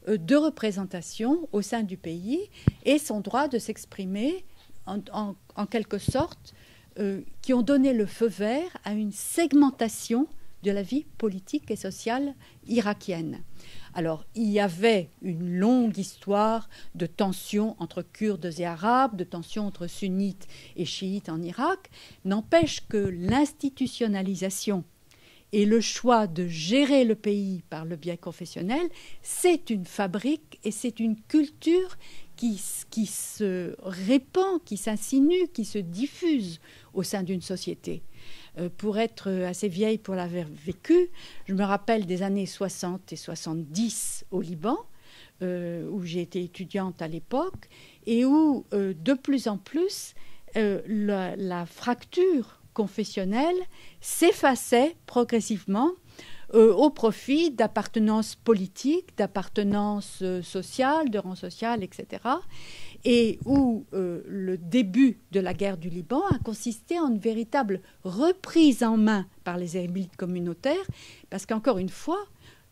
Speaker 2: de représentation au sein du pays et son droit de s'exprimer en quelque sorte, qui ont donné le feu vert à une segmentation de la vie politique et sociale irakienne. Alors, il y avait une longue histoire de tensions entre Kurdes et Arabes, de tensions entre sunnites et chiites en Irak. N'empêche que l'institutionnalisation et le choix de gérer le pays par le biais confessionnel, c'est une fabrique et c'est une culture qui se répand, qui s'insinue, qui se diffuse au sein d'une société. Pour être assez vieille pour l'avoir vécu, je me rappelle des années 60 et 70 au Liban, où j'ai été étudiante à l'époque, et où de plus en plus, la fracture confessionnelle s'effaçait progressivement au profit d'appartenance politique, d'appartenance sociale, de rang social, etc. Et où le début de la guerre du Liban a consisté en une véritable reprise en main par les élites communautaires, parce qu'encore une fois,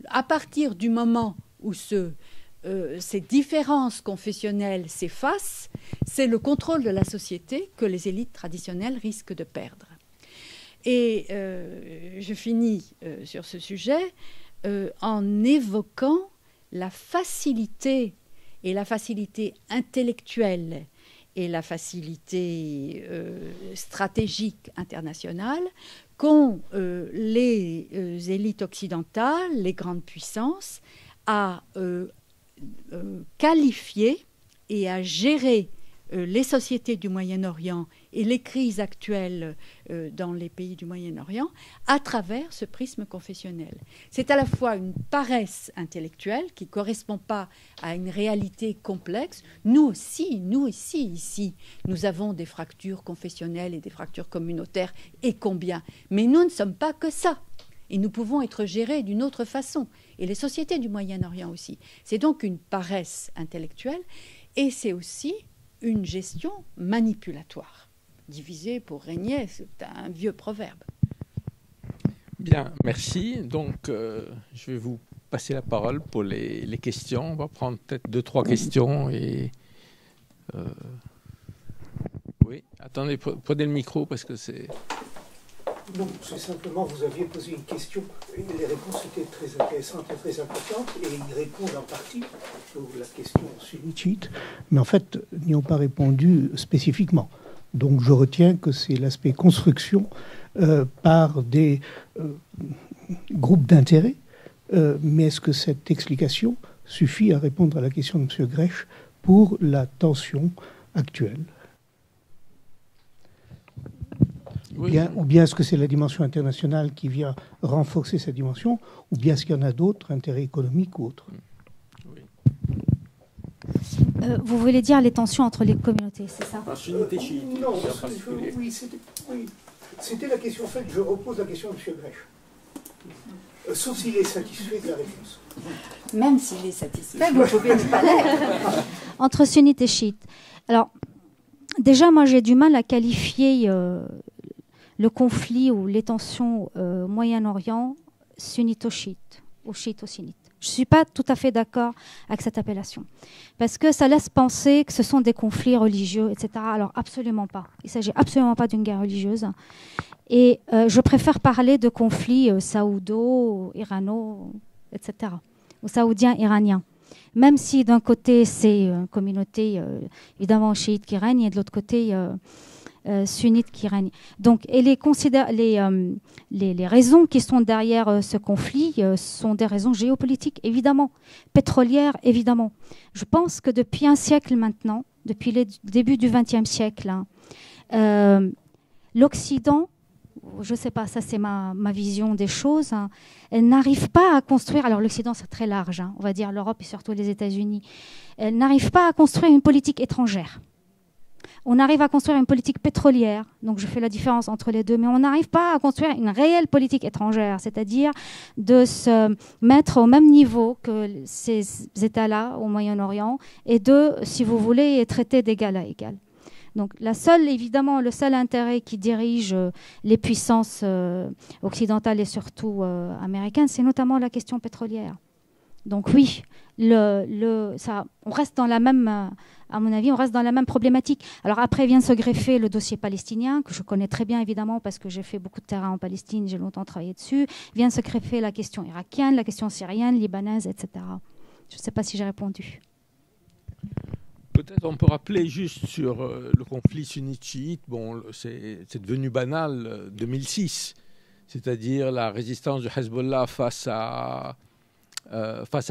Speaker 2: à partir du moment où ces différences confessionnelles s'effacent, c'est le contrôle de la société que les élites traditionnelles risquent de perdre. Et je finis sur ce sujet en évoquant la facilité intellectuelle et la facilité stratégique internationale qu'ont les élites occidentales, les grandes puissances, à qualifier et à gérer les sociétés du Moyen-Orient et les crises actuelles dans les pays du Moyen-Orient à travers ce prisme confessionnel. C'est à la fois une paresse intellectuelle qui ne correspond pas à une réalité complexe. Nous aussi, ici, nous avons des fractures confessionnelles et des fractures communautaires, et combien. Mais nous ne sommes pas que ça. Et nous pouvons être gérés d'une autre façon. Et les sociétés du Moyen-Orient aussi. C'est donc une paresse intellectuelle et c'est aussi une gestion manipulatoire. Diviser pour régner, c'est un vieux proverbe.
Speaker 1: Bien, merci. Donc, je vais vous passer la parole pour les questions. On va prendre peut-être 2-3 questions. Et, oui, attendez, prenez le micro parce que c'est...
Speaker 4: Non, c'est simplement, vous aviez posé une question, et les réponses étaient très intéressantes et très importantes, et ils répondent en partie sur la question sunnite, mais en fait, n'y ont pas répondu spécifiquement. Donc je retiens que c'est l'aspect construction par des groupes d'intérêt, mais est-ce que cette explication suffit à répondre à la question de M. Grech pour la tension actuelle ?
Speaker 1: Oui.
Speaker 4: Ou bien est-ce que c'est la dimension internationale qui vient renforcer cette dimension, ou bien est-ce qu'il y en a d'autres, intérêts économiques ou autres ?
Speaker 1: Oui.
Speaker 3: Vous voulez dire les tensions entre les communautés, c'est ça ?
Speaker 1: Sunnite et chiite.
Speaker 4: Non, oui, c'était la question faite. Je repose la question de M. Grech. Sauf s'il est satisfait de la réponse.
Speaker 2: Même s'il est satisfait, vous pouvez ne pas l'être.
Speaker 3: Entre sunnites et chiites. Alors, déjà, moi, j'ai du mal à qualifier le conflit ou les tensions au Moyen-Orient sunnito-chiite ou chiito-sunnite. Je ne suis pas tout à fait d'accord avec cette appellation. Parce que ça laisse penser que ce sont des conflits religieux, etc. Alors, absolument pas. Il ne s'agit absolument pas d'une guerre religieuse. Et je préfère parler de conflits saoudo, irano, etc. Ou saoudien-iranien. Même si d'un côté, c'est une communauté évidemment chiite qui règne, et de l'autre côté, sunnite qui règne. Donc, et les raisons qui sont derrière ce conflit sont des raisons géopolitiques, évidemment, pétrolières, évidemment. Je pense que depuis un siècle maintenant, depuis le début du XXe siècle, l'Occident, je ne sais pas, ça c'est ma vision des choses, elle n'arrive pas à construire, alors l'Occident c'est très large, on va dire l'Europe et surtout les États-Unis, elle n'arrive pas à construire une politique étrangère. On arrive à construire une politique pétrolière, donc je fais la différence entre les deux, mais on n'arrive pas à construire une réelle politique étrangère, c'est-à-dire de se mettre au même niveau que ces États-là au Moyen-Orient et de, si vous voulez, traiter d'égal à égal. Donc évidemment, le seul intérêt qui dirige les puissances occidentales et surtout américaines, c'est notamment la question pétrolière. Donc oui, on reste dans la même, à mon avis, on reste dans la même problématique. Alors après vient se greffer le dossier palestinien, que je connais très bien évidemment parce que j'ai fait beaucoup de terrain en Palestine, j'ai longtemps travaillé dessus. Vient se greffer la question irakienne, la question syrienne, libanaise, etc. Je ne sais pas si j'ai répondu.
Speaker 1: Peut-être on peut rappeler juste sur le conflit sunnite-chiite, bon, c'est devenu banal 2006, c'est-à-dire la résistance du Hezbollah face à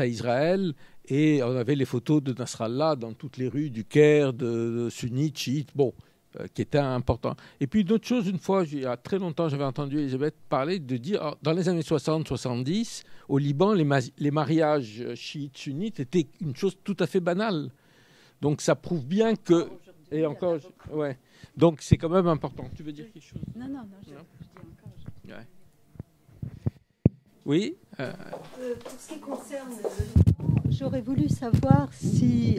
Speaker 1: Israël, et on avait les photos de Nasrallah dans toutes les rues du Caire, de sunnites, chiites, bon, qui était important. Et puis d'autres choses, une fois, il y a très longtemps, j'avais entendu Elisabeth parler de dire, dans les années 60-70, au Liban, les mariages chiites-sunnites étaient une chose tout à fait banale. Donc ça prouve bien que... Et encore, ouais. Donc c'est quand même important. Tu veux dire quelque chose?
Speaker 2: Non, non, non.
Speaker 1: Je dis encore. Ouais. Oui.
Speaker 5: Pour ce qui concerne le Liban, j'aurais voulu savoir si,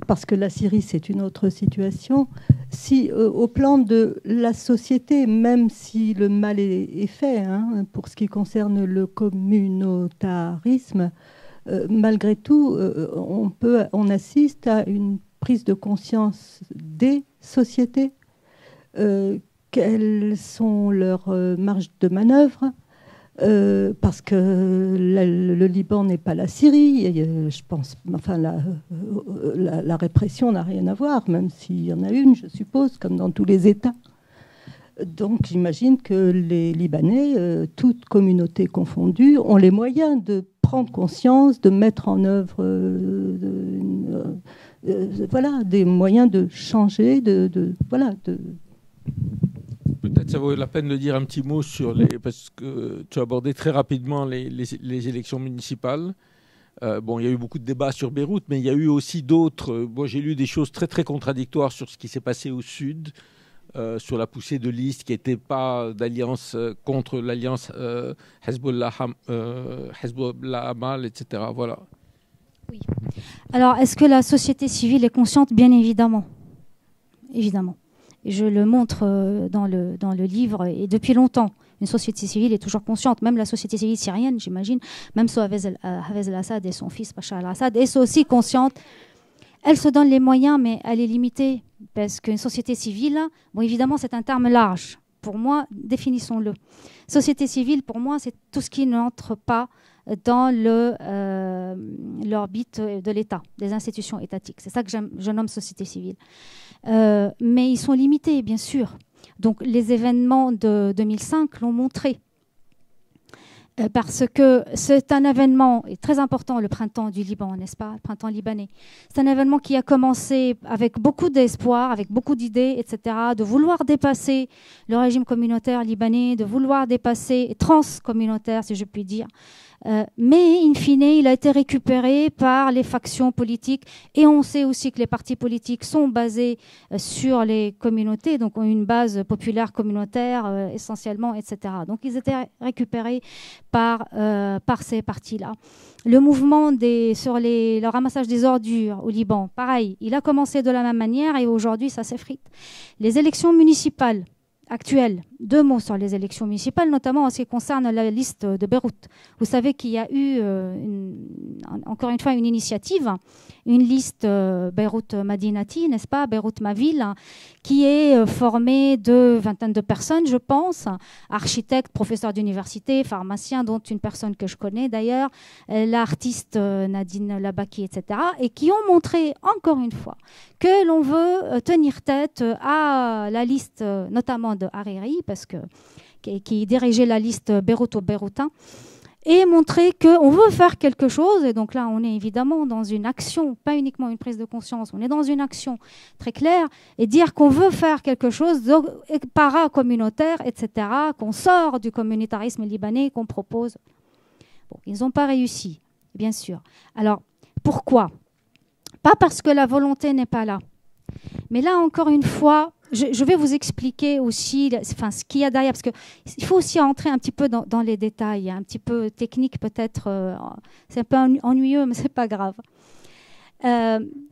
Speaker 5: parce que la Syrie c'est une autre situation, si au plan de la société, même si le mal est fait, hein, pour ce qui concerne le communautarisme, malgré tout, on assiste à une prise de conscience des sociétés. Quelles sont leurs marges de manœuvre, parce que le Liban n'est pas la Syrie. Je pense, enfin, la répression n'a rien à voir, même s'il y en a une, je suppose, comme dans tous les États. Donc j'imagine que les Libanais, toutes communautés confondues, ont les moyens de prendre conscience, de mettre en œuvre voilà, des moyens de changer, voilà,
Speaker 1: Peut-être ça vaut la peine de dire un petit mot sur parce que tu as abordé très rapidement les élections municipales. Bon, il y a eu beaucoup de débats sur Beyrouth, mais il y a eu aussi d'autres. Moi, j'ai lu des choses très très contradictoires sur ce qui s'est passé au sud, sur la poussée de listes qui n'étaient pas d'alliance contre l'alliance Hezbollah, Hamal, etc. Voilà.
Speaker 3: Oui. Alors, est-ce que la société civile est consciente? Bien évidemment. Évidemment. Je le montre dans le livre, et depuis longtemps, une société civile est toujours consciente. Même la société civile syrienne, j'imagine, même sous Hafez al-Assad et son fils Bachar al-Assad, est aussi consciente. Elle se donne les moyens, mais elle est limitée. Parce qu'une société civile, bon, évidemment, c'est un terme large. Pour moi, définissons-le. Société civile, pour moi, c'est tout ce qui n'entre pas dans l'orbite de l'État, des institutions étatiques. C'est ça que je nomme société civile. Mais ils sont limités, bien sûr. Donc les événements de 2005 l'ont montré. Parce que c'est un événement très important, le printemps du Liban, n'est-ce pas? Le printemps libanais. C'est un événement qui a commencé avec beaucoup d'espoir, avec beaucoup d'idées, etc., de vouloir dépasser le régime communautaire libanais, de vouloir dépasser transcommunautaire, si je puis dire. Mais, in fine, il a été récupéré par les factions politiques. Et on sait aussi que les partis politiques sont basés sur les communautés, donc ont une base populaire communautaire essentiellement, etc. Donc, ils étaient récupérés par ces partis-là. Le mouvement sur le ramassage des ordures au Liban, pareil, il a commencé de la même manière et aujourd'hui, ça s'effrite. Les élections municipales actuelles, 2 mots sur les élections municipales, notamment en ce qui concerne la liste de Beyrouth. Vous savez qu'il y a eu, encore une fois, une initiative, une liste Beyrouth Madinati, n'est-ce pas, Beyrouth ma ville, qui est formée de vingtaine de personnes, je pense, architectes, professeurs d'université, pharmaciens, dont une personne que je connais d'ailleurs, l'artiste Nadine Labaki, etc., et qui ont montré, encore une fois, que l'on veut tenir tête à la liste, notamment de Hariri, qui dirigeait la liste Beyrouth-Beyroutin, et montrer qu'on veut faire quelque chose. Et donc là, on est évidemment dans une action, pas uniquement une prise de conscience, on est dans une action très claire, et dire qu'on veut faire quelque chose de para-communautaire, etc., qu'on sort du communautarisme libanais qu'on propose. Bon, ils n'ont pas réussi, bien sûr. Alors, pourquoi? Pas parce que la volonté n'est pas là. Mais là, encore une fois, je vais vous expliquer aussi ce qu'il y a derrière, parce qu'il faut aussi entrer un petit peu dans les détails, un petit peu technique peut-être. C'est un peu ennuyeux, mais ce n'est pas grave.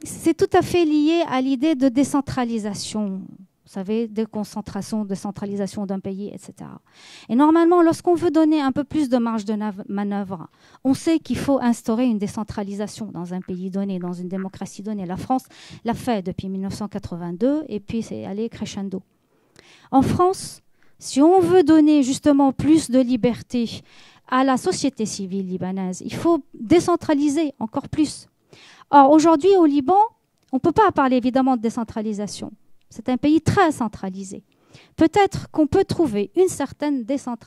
Speaker 3: C'est tout à fait lié à l'idée de décentralisation. Vous savez, déconcentration, décentralisation d'un pays, etc. Et normalement, lorsqu'on veut donner un peu plus de marge de manœuvre, on sait qu'il faut instaurer une décentralisation dans un pays donné, dans une démocratie donnée. La France l'a fait depuis 1982 et puis c'est allé crescendo. En France, si on veut donner justement plus de liberté à la société civile libanaise, il faut décentraliser encore plus. Or, aujourd'hui, au Liban, on ne peut pas parler évidemment de décentralisation. C'est un pays très centralisé. Peut-être qu'on peut trouver une certaine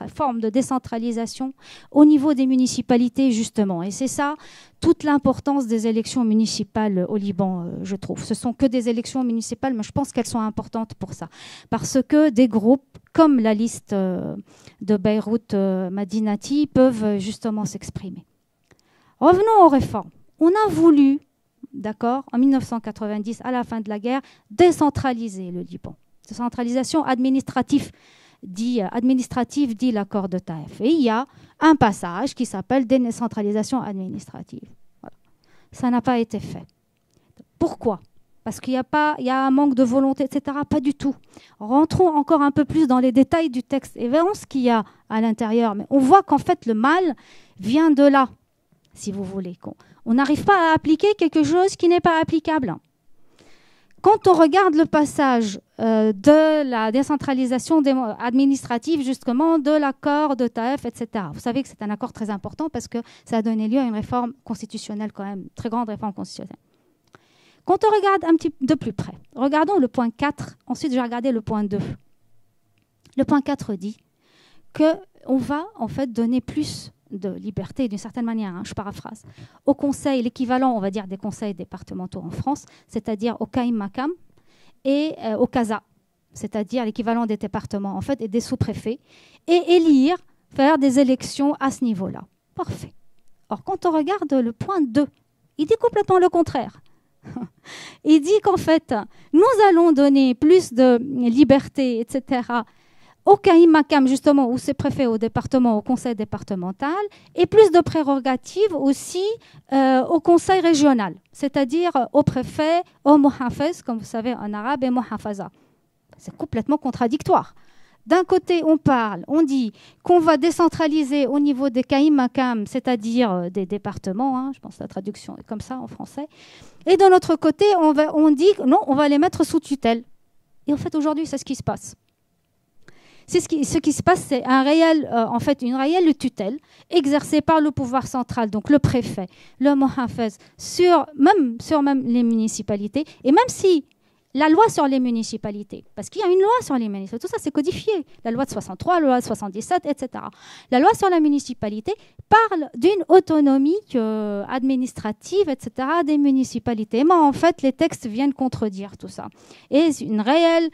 Speaker 3: forme de décentralisation au niveau des municipalités, justement. Et c'est ça, toute l'importance des élections municipales au Liban, je trouve. Ce ne sont que des élections municipales, mais je pense qu'elles sont importantes pour ça. Parce que des groupes comme la liste de Beyrouth Madinati peuvent justement s'exprimer. Revenons aux réformes. On a voulu, d'accord, en 1990, à la fin de la guerre, décentraliser le Liban. Décentralisation administrative dit l'accord de Taïf. Et il y a un passage qui s'appelle décentralisation administrative. Voilà. Ça n'a pas été fait. Pourquoi ? Parce qu'il y a un manque de volonté, etc. Pas du tout. Rentrons encore un peu plus dans les détails du texte et verrons ce qu'il y a à l'intérieur. Mais on voit qu'en fait, le mal vient de là, si vous voulez. On n'arrive pas à appliquer quelque chose qui n'est pas applicable. Quand on regarde le passage de la décentralisation administrative, justement, de l'accord de Taïf, etc., vous savez que c'est un accord très important parce que ça a donné lieu à une réforme constitutionnelle quand même, très grande réforme constitutionnelle. Quand on regarde un petit peu de plus près, regardons le point 4, ensuite je vais regarder le point 2. Le point 4 dit qu'on va en fait donner plus de liberté, d'une certaine manière, je paraphrase, au conseil, l'équivalent, on va dire, des conseils départementaux en France, c'est-à-dire au Kaïm Makam et au CASA, c'est-à-dire l'équivalent des départements en fait et des sous-préfets, et élire, faire des élections à ce niveau-là. Parfait. Or, quand on regarde le point 2, il dit complètement le contraire. Il dit qu'en fait, nous allons donner plus de liberté, etc., au Kaïm Makam, justement, où c'est préfet au département, au conseil départemental, et plus de prérogatives aussi au conseil régional, c'est-à-dire au préfet, au muhafez, comme vous savez en arabe, et muhafaza. C'est complètement contradictoire. D'un côté, on dit qu'on va décentraliser au niveau des Kaïm Makam, c'est-à-dire des départements, je pense que la traduction est comme ça en français, et de l'autre côté, on dit non, on va les mettre sous tutelle. Et en fait, aujourd'hui, c'est ce qui se passe. Ce qui se passe, c'est une réelle tutelle exercée par le pouvoir central, donc le préfet, le muhafez, sur même les municipalités, et même si la loi sur les municipalités, parce qu'il y a une loi sur les municipalités, tout ça c'est codifié, la loi de 63, la loi de 77, etc. La loi sur la municipalité parle d'une autonomie administrative, etc., des municipalités. Mais en fait, les textes viennent contredire tout ça. Et une réelle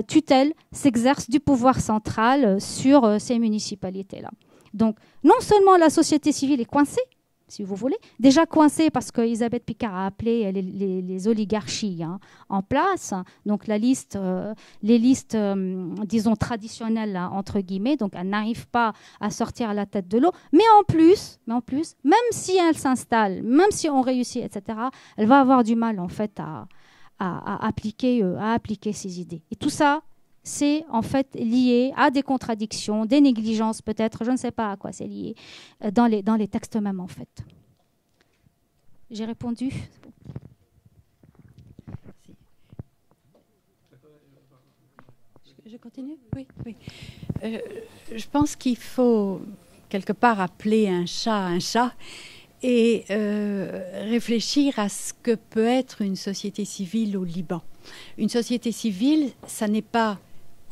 Speaker 3: tutelle s'exerce du pouvoir central sur ces municipalités-là. Donc, non seulement la société civile est coincée, si vous voulez, déjà coincée parce qu'Elisabeth Picard a appelé les oligarchies en place, donc les listes, disons, traditionnelles, entre guillemets, donc elle n'arrive pas à sortir la tête de l'eau, mais en plus, même si elle s'installe, même si on réussit, etc., elle va avoir du mal, en fait, à appliquer ces idées. Et tout ça, c'est en fait lié à des contradictions, des négligences peut-être, je ne sais pas à quoi c'est lié, dans les textes même en fait. J'ai répondu.
Speaker 2: Je continue ? Oui. Je pense qu'il faut quelque part appeler un chat et réfléchir à ce que peut être une société civile au Liban. Une société civile, ça n'est pas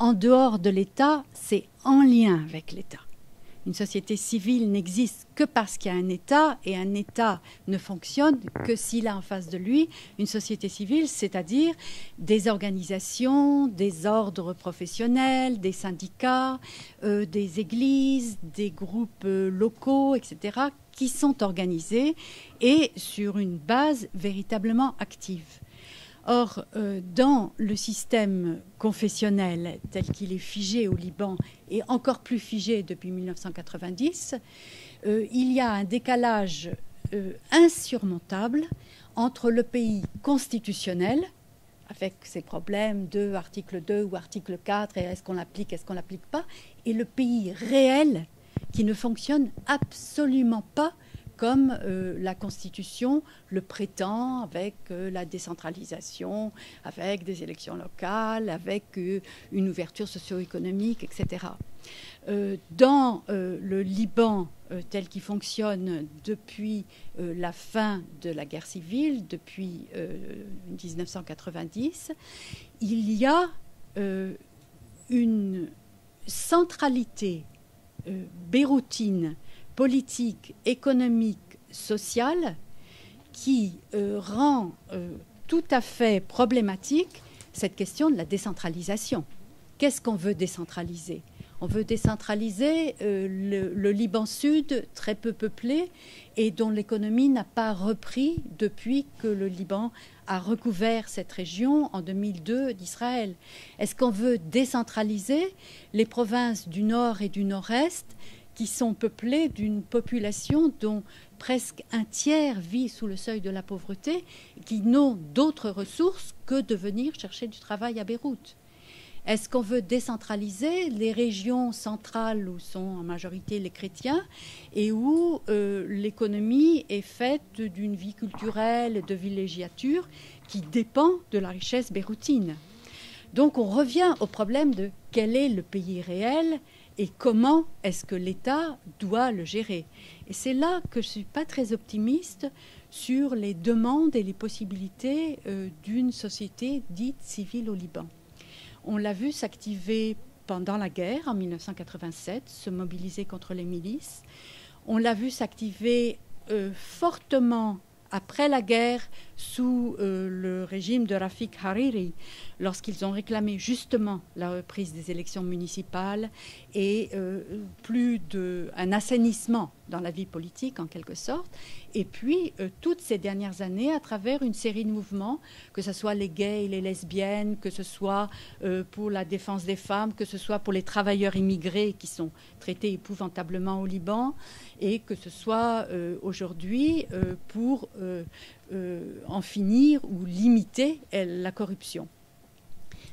Speaker 2: en dehors de l'État, c'est en lien avec l'État. Une société civile n'existe que parce qu'il y a un État, et un État ne fonctionne que s'il a en face de lui une société civile, c'est-à-dire des organisations, des ordres professionnels, des syndicats, des églises, des groupes locaux, etc., qui sont organisés et sur une base véritablement active. Or, dans le système confessionnel tel qu'il est figé au Liban, et encore plus figé depuis 1990, il y a un décalage insurmontable entre le pays constitutionnel, avec ses problèmes de article 2 ou article 4, et est-ce qu'on l'applique, est-ce qu'on ne l'applique pas, et le pays réel qui ne fonctionne absolument pas comme la Constitution le prétend, avec la décentralisation, avec des élections locales, avec une ouverture socio-économique, etc. Dans le Liban tel qu'il fonctionne depuis la fin de la guerre civile, depuis 1990, il y a une centralité béroutine, politique, économique, sociale, qui rend tout à fait problématique cette question de la décentralisation. Qu'est-ce qu'on veut décentraliser ? On veut décentraliser le Liban Sud, très peu peuplé, et dont l'économie n'a pas repris depuis que le Liban a recouvert cette région en 2002 d'Israël. Est-ce qu'on veut décentraliser les provinces du Nord et du Nord-Est qui sont peuplées d'une population dont presque un tiers vit sous le seuil de la pauvreté, qui n'ont d'autres ressources que de venir chercher du travail à Beyrouth? Est-ce qu'on veut décentraliser les régions centrales où sont en majorité les chrétiens et où l'économie est faite d'une vie culturelle et de villégiature qui dépend de la richesse beyrouthine? Donc on revient au problème de quel est le pays réel et comment est-ce que l'État doit le gérer. Et c'est là que je ne suis pas très optimiste sur les demandes et les possibilités d'une société dite civile au Liban. On l'a vu s'activer pendant la guerre en 1987, se mobiliser contre les milices. On l'a vu s'activer fortement après la guerre sous le régime de Rafik Hariri, lorsqu'ils ont réclamé justement la reprise des élections municipales et un assainissement dans la vie politique en quelque sorte. Et puis toutes ces dernières années, à travers une série de mouvements, que ce soit les gays et les lesbiennes, que ce soit pour la défense des femmes, que ce soit pour les travailleurs immigrés qui sont traités épouvantablement au Liban, et que ce soit aujourd'hui pour en finir ou limiter la corruption.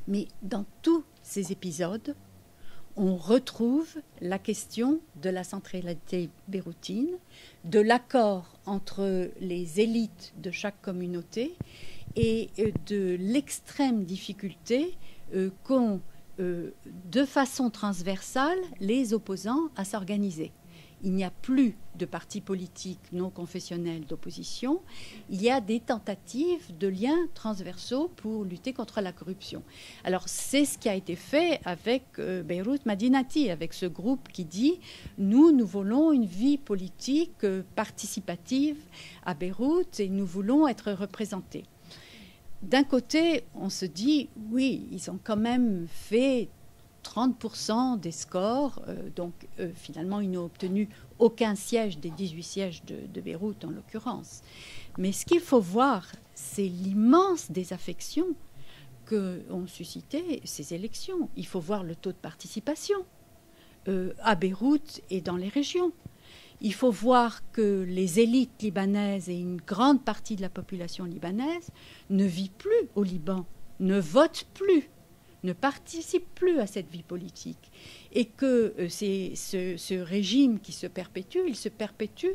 Speaker 2: Mais dans tous ces épisodes, on retrouve la question de la centralité beyrouthine, de l'accord entre les élites de chaque communauté et de l'extrême difficulté qu'ont de façon transversale les opposants à s'organiser. Il n'y a plus de partis politiques non confessionnels d'opposition. Il y a des tentatives de liens transversaux pour lutter contre la corruption. Alors, c'est ce qui a été fait avec Beyrouth Madinati, avec ce groupe qui dit « Nous voulons une vie politique participative à Beyrouth et nous voulons être représentés ». D'un côté, on se dit « Oui, ils ont quand même fait 30% des scores, donc finalement ils n'ont obtenu aucun siège des 18 sièges de Beyrouth en l'occurrence. Mais ce qu'il faut voir, c'est l'immense désaffection qu'ont suscité ces élections. Il faut voir le taux de participation à Beyrouth et dans les régions. Il faut voir que les élites libanaises et une grande partie de la population libanaise ne vit plus au Liban, ne vote plus, ne participe plus à cette vie politique, et que ce régime qui se perpétue, il se perpétue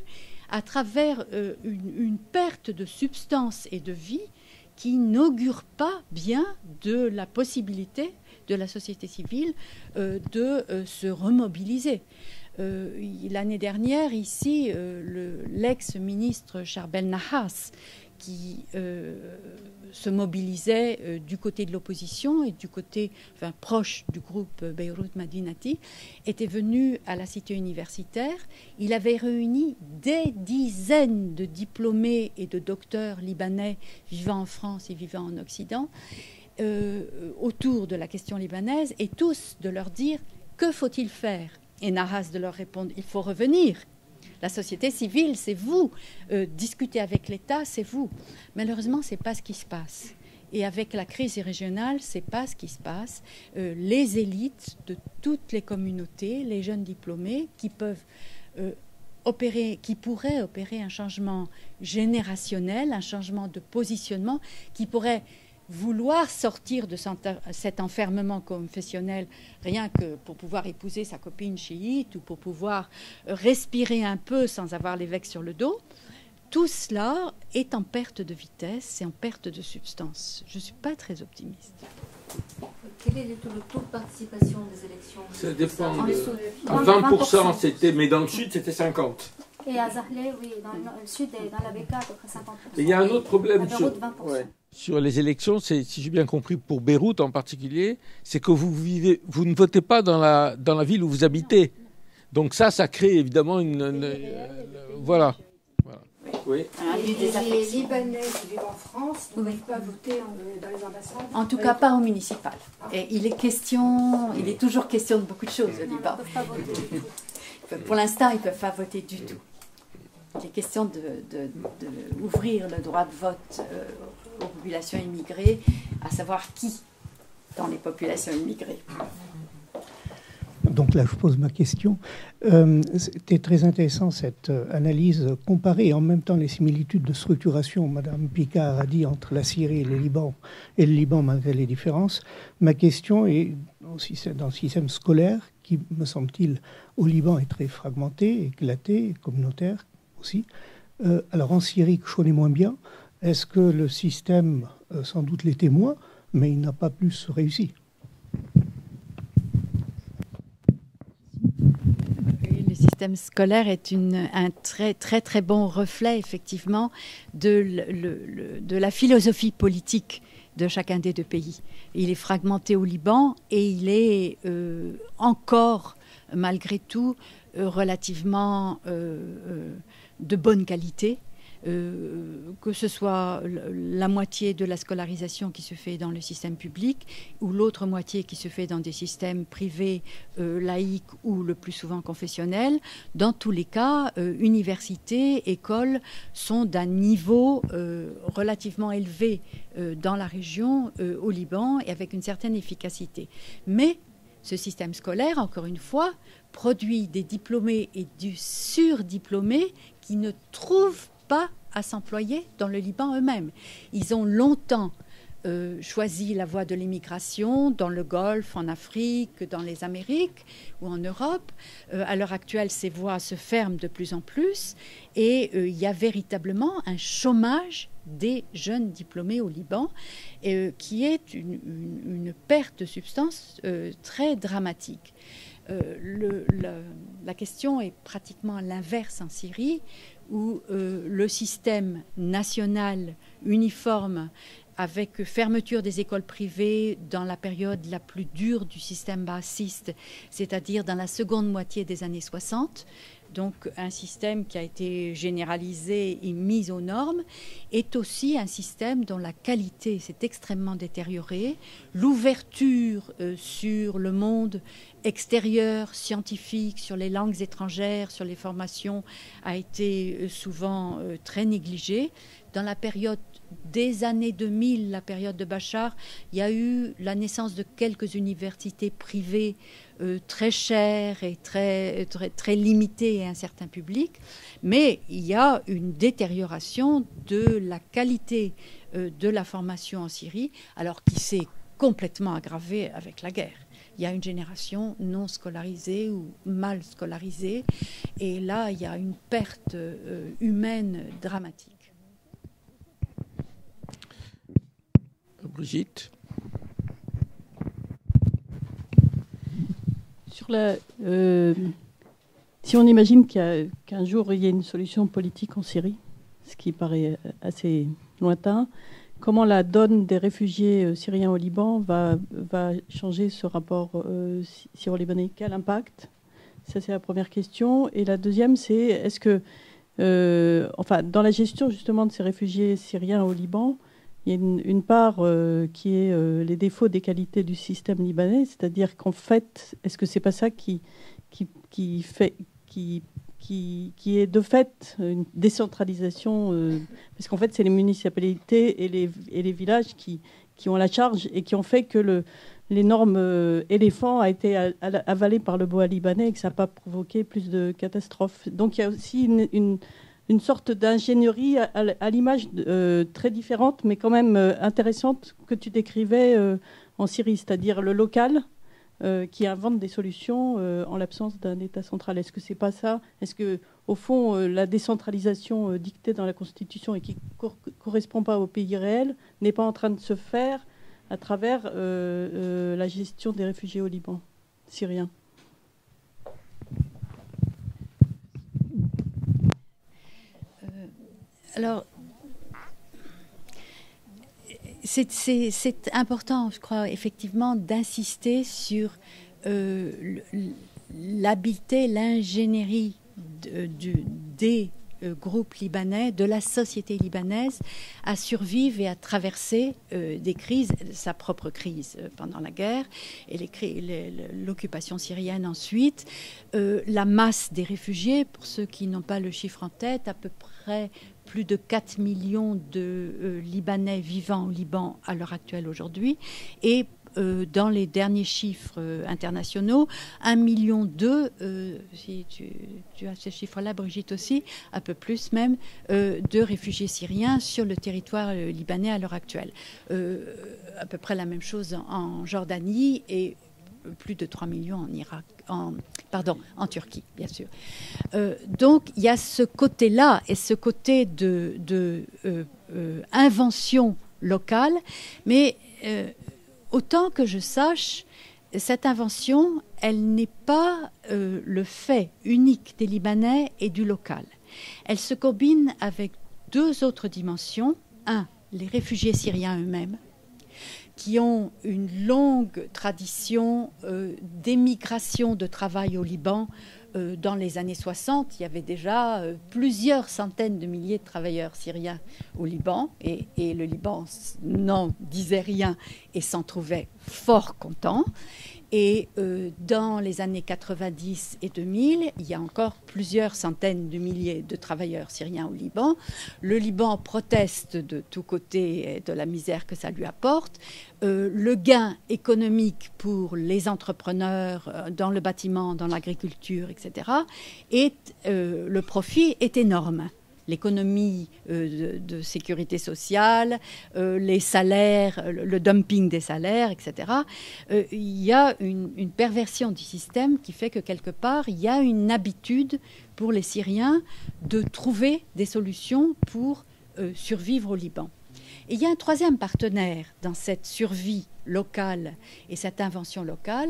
Speaker 2: à travers une perte de substance et de vie qui n'augure pas bien de la possibilité de la société civile de se remobiliser. L'année dernière, ici, l'ex-ministre Charbel Nahas, qui se mobilisait du côté de l'opposition et du côté proche du groupe Beyrouth Madinati, était venu à la cité universitaire. Il avait réuni des dizaines de diplômés et de docteurs libanais vivant en France et vivant en Occident autour de la question libanaise, et tous de leur dire « Que faut-il faire ?» Et Nahas de leur répondre « Il faut revenir ». La société civile, c'est vous. Discuter avec l'État, c'est vous. Malheureusement, ce n'est pas ce qui se passe. Et avec la crise régionale, ce n'est pas ce qui se passe. Les élites de toutes les communautés, les jeunes diplômés qui peuvent qui pourraient opérer un changement générationnel, un changement de positionnement, qui pourrait vouloir sortir de cet enfermement confessionnel rien que pour pouvoir épouser sa copine chiite ou pour pouvoir respirer un peu sans avoir l'évêque sur le dos, tout cela est en perte de vitesse et en perte de substance. Je ne suis pas très optimiste.
Speaker 3: Quel est le taux de participation des élections?
Speaker 1: Ça dépend. À 20%, c'était, mais dans le sud, c'était 50%.
Speaker 3: Et à Zahle, oui, dans le sud et dans la Bekaa, à peu près 50%.
Speaker 1: Mais il y a un autre problème
Speaker 3: sur
Speaker 1: les élections, si j'ai bien compris, pour Beyrouth en particulier, c'est que vous ne votez pas dans la ville où vous habitez. Donc ça crée évidemment voilà. Oui.
Speaker 2: Les
Speaker 6: Libanais qui vivent en France ne peuvent pas voter dans les ambassades.
Speaker 2: En tout cas, pas au municipal. Et il est toujours question de beaucoup de choses au Liban.
Speaker 6: Ils ne peuvent pas voter du tout.
Speaker 2: Pour l'instant, ils ne peuvent pas voter du tout. Il est question d'ouvrir le droit de vote aux populations immigrées, à savoir qui dans les populations immigrées.
Speaker 4: Donc là, je pose ma question. C'était très intéressant cette analyse comparée et en même temps les similitudes de structuration. Madame Picard a dit entre la Syrie et le Liban malgré les différences. Ma question est dans le système scolaire qui, me semble-t-il, au Liban est très fragmenté, éclaté, communautaire aussi. Alors en Syrie, que je connais moins bien, est-ce que le système, sans doute l'était moins, mais il n'a pas plus réussi?
Speaker 2: Le système scolaire est un très très très bon reflet effectivement de la philosophie politique de chacun des deux pays. Il est fragmenté au Liban et il est encore malgré tout relativement de bonne qualité. Que ce soit la moitié de la scolarisation qui se fait dans le système public ou l'autre moitié qui se fait dans des systèmes privés, laïques ou le plus souvent confessionnels. Dans tous les cas, universités, écoles sont d'un niveau relativement élevé dans la région, au Liban, et avec une certaine efficacité. Mais ce système scolaire, encore une fois, produit des diplômés et du surdiplômé qui ne trouvent pas à s'employer dans le Liban eux-mêmes. Ils ont longtemps choisi la voie de l'immigration dans le Golfe, en Afrique, dans les Amériques ou en Europe. À l'heure actuelle, ces voies se ferment de plus en plus et il y a véritablement un chômage des jeunes diplômés au Liban qui est une perte de substance très dramatique. La question est pratiquement à l'inverse en Syrie, où le système national uniforme, avec fermeture des écoles privées dans la période la plus dure du système baathiste, c'est-à-dire dans la seconde moitié des années 60, donc un système qui a été généralisé et mis aux normes, est aussi un système dont la qualité s'est extrêmement détériorée. L'ouverture sur le monde extérieur, scientifique, sur les langues étrangères, sur les formations, a été souvent très négligée. Dans la période des années 2000, la période de Bachar, il y a eu la naissance de quelques universités privées très chères et très limitées et un certain public, mais il y a une détérioration de la qualité de la formation en Syrie, alors qui s'est complètement aggravée avec la guerre. Il y a une génération non scolarisée ou mal scolarisée, et là, il y a une perte humaine dramatique.
Speaker 1: Brigitte.
Speaker 5: Si on imagine qu'un jour il y a une solution politique en Syrie, ce qui paraît assez lointain, comment la donne des réfugiés syriens au Liban va changer ce rapport syro-libanais? Quel impact? Ça, c'est la première question. Et la deuxième, c'est est-ce que, dans la gestion justement de ces réfugiés syriens au Liban, il y a une part qui est les défauts des qualités du système libanais, c'est-à-dire qu'en fait, est-ce que c'est pas ça qui est de fait une décentralisation, parce qu'en fait, c'est les municipalités et les villages qui ont la charge et qui ont fait que l'énorme éléphant a été avalé par le boa libanais et que ça n'a pas provoqué plus de catastrophes. Donc il y a aussi une sorte d'ingénierie à l'image très différente, mais quand même intéressante, que tu décrivais en Syrie, c'est-à-dire le local qui invente des solutions en l'absence d'un État central. Est-ce que c'est pas ça? Est-ce que, au fond, la décentralisation dictée dans la Constitution et qui correspond pas au pays réel n'est pas en train de se faire à travers la gestion des réfugiés au Liban syrien?
Speaker 2: Alors, c'est important, je crois, effectivement, d'insister sur l'habileté, l'ingénierie des groupe libanais, de la société libanaise, à survivre et à traverser des crises, sa propre crise pendant la guerre, et l'occupation syrienne ensuite, la masse des réfugiés, pour ceux qui n'ont pas le chiffre en tête, à peu près plus de 4 millions de Libanais vivant au Liban à l'heure actuelle aujourd'hui, et dans les derniers chiffres internationaux, 1,2 million, si tu as ces chiffres-là, Brigitte aussi, un peu plus même, de réfugiés syriens sur le territoire libanais à l'heure actuelle. À peu près la même chose en Jordanie et plus de 3 millions en Irak, en Turquie, bien sûr. Donc, il y a ce côté-là et ce côté de invention locale, mais autant que je sache, cette invention, elle n'est pas le fait unique des Libanais et du local. Elle se combine avec deux autres dimensions. Un, les réfugiés syriens eux-mêmes, qui ont une longue tradition d'émigration de travail au Liban. Dans les années 60, il y avait déjà plusieurs centaines de milliers de travailleurs syriens au Liban, et le Liban n'en disait rien et s'en trouvait fort content. Et dans les années 90 et 2000, il y a encore plusieurs centaines de milliers de travailleurs syriens au Liban. Le Liban proteste de tous côtés de la misère que ça lui apporte. Le gain économique pour les entrepreneurs dans le bâtiment, dans l'agriculture, etc., le profit est énorme. L'économie de sécurité sociale, les salaires, le dumping des salaires, etc. Il y a une perversion du système qui fait que quelque part, il y a une habitude pour les Syriens de trouver des solutions pour survivre au Liban. Et il y a un troisième partenaire dans cette survie locale et cette invention locale,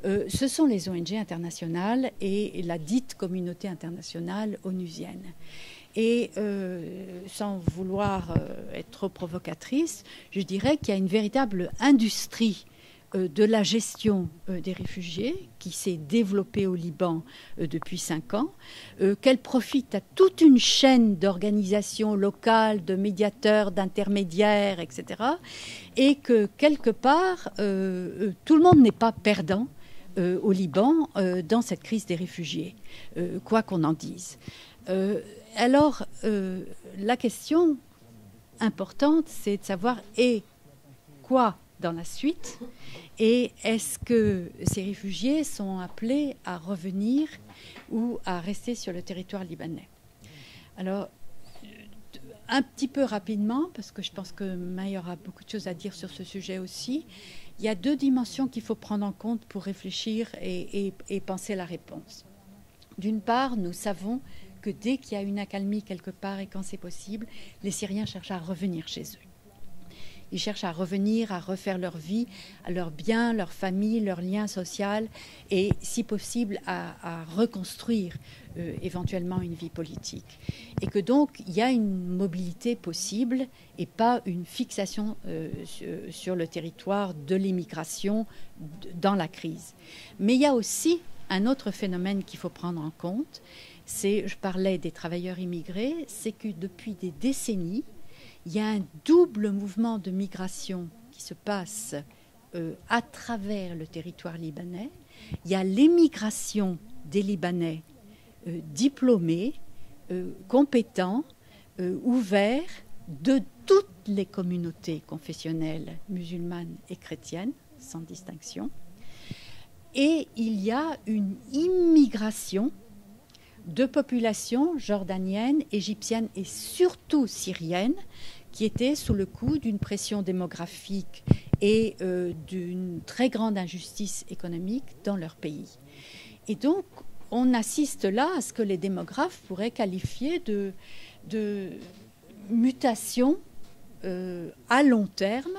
Speaker 2: ce sont les ONG internationales et la dite communauté internationale onusienne. Et sans vouloir être trop provocatrice, je dirais qu'il y a une véritable industrie de la gestion des réfugiés qui s'est développée au Liban depuis 5 ans, qu'elle profite à toute une chaîne d'organisations locales, de médiateurs, d'intermédiaires, etc. Et que quelque part, tout le monde n'est pas perdant au Liban dans cette crise des réfugiés, quoi qu'on en dise. Alors, la question importante, c'est de savoir quoi dans la suite, et est-ce que ces réfugiés sont appelés à revenir ou à rester sur le territoire libanais. Alors, un petit peu rapidement, parce que je pense que Maï aura beaucoup de choses à dire sur ce sujet aussi, il y a 2 dimensions qu'il faut prendre en compte pour réfléchir et penser la réponse. D'une part, nous savons que dès qu'il y a une accalmie quelque part et quand c'est possible, les Syriens cherchent à revenir chez eux. Ils cherchent à revenir, à refaire leur vie, à leurs biens, leur famille, leurs liens sociaux et, si possible, à reconstruire éventuellement une vie politique. Et que donc, il y a une mobilité possible et pas une fixation sur le territoire de l'immigration dans la crise. Mais il y a aussi un autre phénomène qu'il faut prendre en compte. Je parlais des travailleurs immigrés, c'est que depuis des décennies, il y a un double mouvement de migration qui se passe à travers le territoire libanais. Il y a l'émigration des Libanais diplômés, compétents, ouverts de toutes les communautés confessionnelles musulmanes et chrétiennes, sans distinction. Et il y a une immigration de populations jordaniennes, égyptiennes et surtout syriennes qui étaient sous le coup d'une pression démographique et d'une très grande injustice économique dans leur pays. Et donc, on assiste là à ce que les démographes pourraient qualifier de mutation à long terme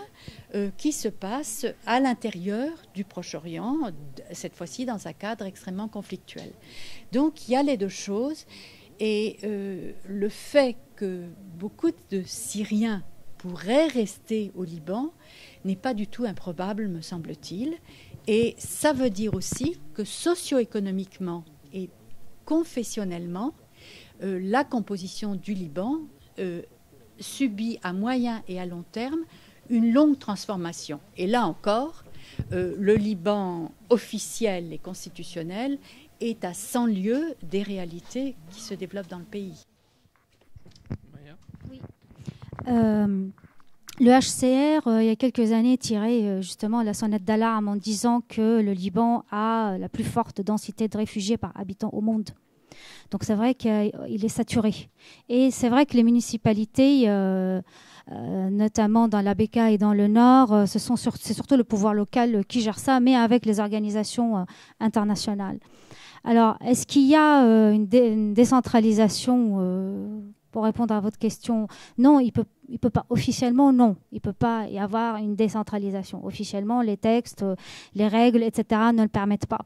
Speaker 2: qui se passe à l'intérieur du Proche-Orient, cette fois-ci dans un cadre extrêmement conflictuel. Donc il y a les 2 choses, et le fait que beaucoup de Syriens pourraient rester au Liban n'est pas du tout improbable, me semble-t-il, et ça veut dire aussi que socio-économiquement et confessionnellement, la composition du Liban subit à moyen et à long terme une longue transformation. Et là encore, le Liban officiel et constitutionnel est à 100 lieues des réalités qui se développent dans le pays.
Speaker 3: Oui. Le HCR, il y a quelques années, tirait justement la sonnette d'alarme en disant que le Liban a la plus forte densité de réfugiés par habitant au monde. Donc c'est vrai qu'il est saturé. Et c'est vrai que les municipalités, notamment dans la Bekaa et dans le Nord, c'est surtout le pouvoir local qui gère ça, mais avec les organisations internationales. Alors, est-ce qu'il y a une décentralisation pour répondre à votre question? Non, il peut pas. Officiellement, non. Il ne peut pas y avoir une décentralisation. Officiellement, les textes, les règles, etc. ne le permettent pas.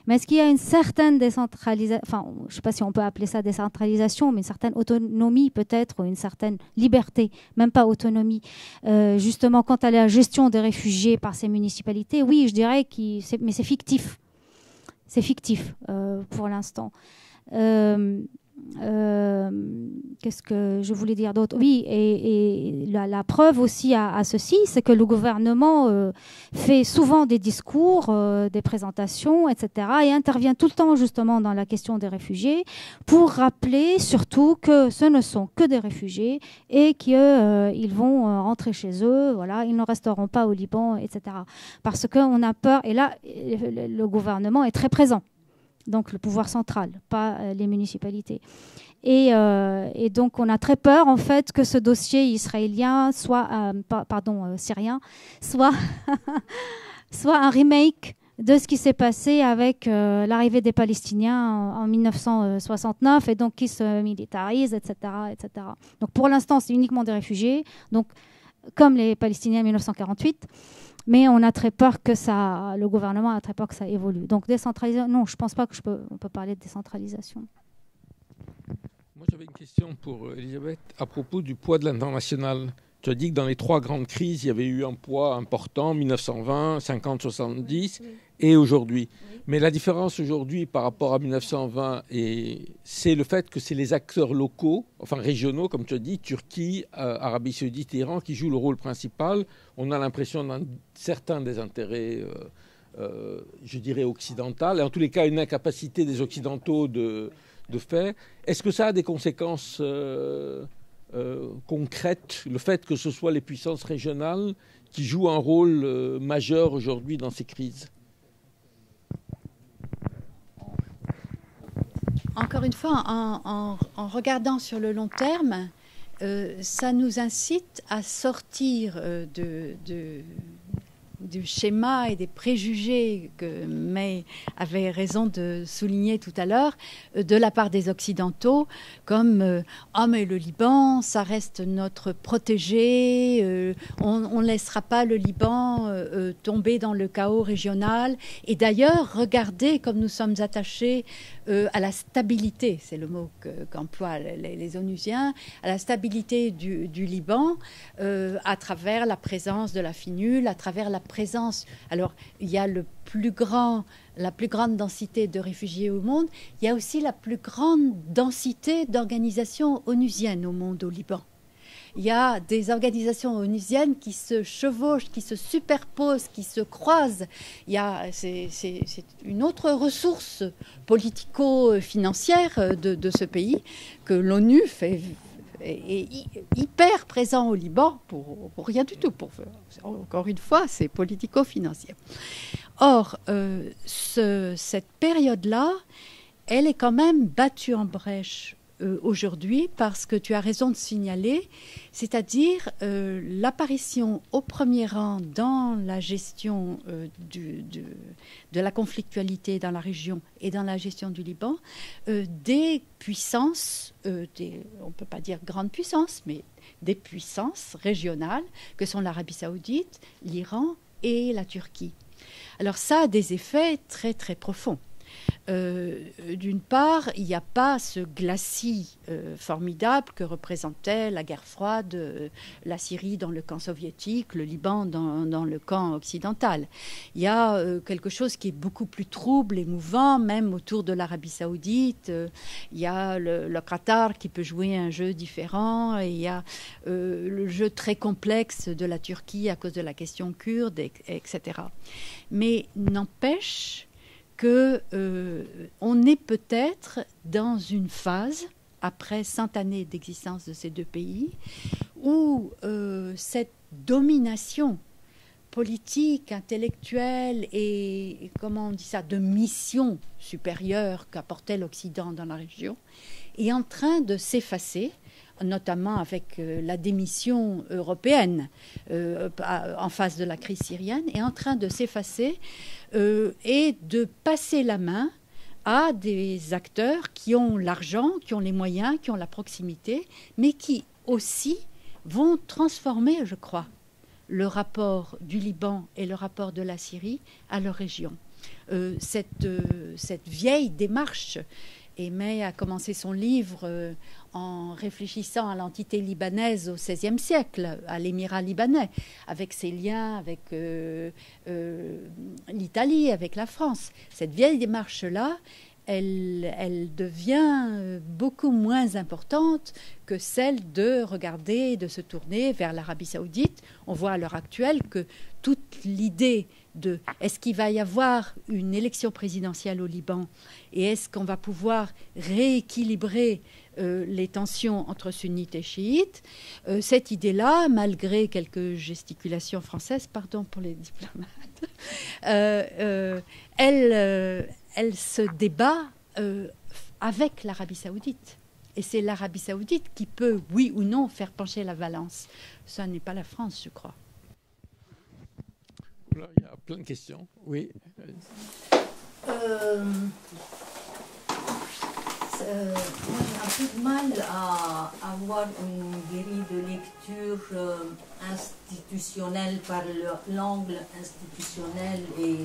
Speaker 3: Mais est-ce qu'il y a une certaine décentralisation, enfin, je ne sais pas si on peut appeler ça décentralisation, mais une certaine autonomie peut-être, une certaine liberté, même pas autonomie. Justement, quant à la gestion des réfugiés par ces municipalités, oui, je dirais mais c'est fictif. C'est fictif pour l'instant. Qu'est-ce que je voulais dire d'autre? Oui, et la preuve aussi à ceci, c'est que le gouvernement fait souvent des discours, des présentations, etc., et intervient tout le temps justement dans la question des réfugiés pour rappeler surtout que ce ne sont que des réfugiés et qu'ils vont rentrer chez eux, voilà, ils ne resteront pas au Liban, etc. Parce qu'on a peur, et là, le gouvernement est très présent. Donc le pouvoir central, pas les municipalités. Et donc on a très peur en fait que ce dossier israélien soit, syrien, soit un remake de ce qui s'est passé avec l'arrivée des Palestiniens en 1969 et donc qui se militarisent, etc., etc. Donc pour l'instant c'est uniquement des réfugiés, donc comme les Palestiniens en 1948. Mais on a très peur que le gouvernement a très peur que ça évolue. Donc décentralisation, non, je ne pense pas qu'on peut parler de décentralisation.
Speaker 1: Moi, j'avais une question pour Elisabeth à propos du poids de l'international. Tu as dit que dans les 3 grandes crises, il y avait eu un poids important, 1920, 50, 70, et aujourd'hui. Mais la différence aujourd'hui par rapport à 1920, c'est le fait que c'est les acteurs locaux, enfin régionaux, comme tu as dit, Turquie, Arabie Saoudite, Iran, qui jouent le rôle principal. On a l'impression d'un certain des intérêts, je dirais, occidentaux, et en tous les cas une incapacité des Occidentaux de faire. Est-ce que ça a des conséquences concrètes, le fait que ce soit les puissances régionales qui jouent un rôle majeur aujourd'hui dans ces crises?
Speaker 2: Encore une fois, en regardant sur le long terme, ça nous incite à sortir du schéma et des préjugés que May avait raison de souligner tout à l'heure de la part des Occidentaux, comme « Ah, mais le Liban, ça reste notre protégé, on ne laissera pas le Liban tomber dans le chaos régional. » Et d'ailleurs, regardez comme nous sommes attachés à la stabilité, c'est le mot qu'emploient les Onusiens, à la stabilité du Liban à travers la présence de la FINUL, à travers la présence. Alors, il y a la plus grande densité de réfugiés au monde, il y a aussi la plus grande densité d'organisations onusiennes au monde, au Liban. Il y a des organisations onusiennes qui se chevauchent, qui se superposent, qui se croisent. C'est une autre ressource politico-financière de ce pays que l'ONU est hyper présent au Liban pour rien du tout. Encore une fois, c'est politico-financier. Or, cette période-là, elle est quand même battue en brèche aujourd'hui parce que tu as raison de signaler, c'est-à-dire l'apparition au premier rang dans la gestion de la conflictualité dans la région et dans la gestion du Liban des puissances, on ne peut pas dire grandes puissances, mais des puissances régionales que sont l'Arabie Saoudite, l'Iran et la Turquie. Alors ça a des effets très très profonds. D'une part, il n'y a pas ce glacis formidable que représentait la guerre froide, la Syrie dans le camp soviétique, le Liban dans le camp occidental. Il y a quelque chose qui est beaucoup plus trouble, émouvant, même autour de l'Arabie saoudite. Il y a le Qatar qui peut jouer un jeu différent, et il y a le jeu très complexe de la Turquie à cause de la question kurde, etc. Mais n'empêche qu'on est peut-être dans une phase, après 100 années d'existence de ces deux pays, où cette domination politique, intellectuelle et, comment on dit ça, de mission supérieure qu'apportait l'Occident dans la région, est en train de s'effacer, notamment avec la démission européenne en face de la crise syrienne, est en train de s'effacer et de passer la main à des acteurs qui ont l'argent, qui ont les moyens, qui ont la proximité, mais qui aussi vont transformer, je crois, le rapport du Liban et le rapport de la Syrie à leur région. Cette vieille démarche, Aimé a commencé son livre en réfléchissant à l'entité libanaise au XVIe siècle, à l'émirat libanais, avec ses liens avec l'Italie, avec la France. Cette vieille démarche-là, elle devient beaucoup moins importante que celle de regarder, de se tourner vers l'Arabie saoudite. On voit à l'heure actuelle que toute l'idée de est-ce qu'il va y avoir une élection présidentielle au Liban et est-ce qu'on va pouvoir rééquilibrer les tensions entre sunnites et chiites, cette idée-là, malgré quelques gesticulations françaises, pardon pour les diplomates, elle se débat avec l'Arabie saoudite. Et c'est l'Arabie saoudite qui peut, oui ou non, faire pencher la balance. Ça n'est pas la France, je crois.
Speaker 1: Là, il y a plein de questions. Oui.
Speaker 7: Moi, j'ai un peu de mal à avoir une grille de lecture institutionnelle par l'angle institutionnel et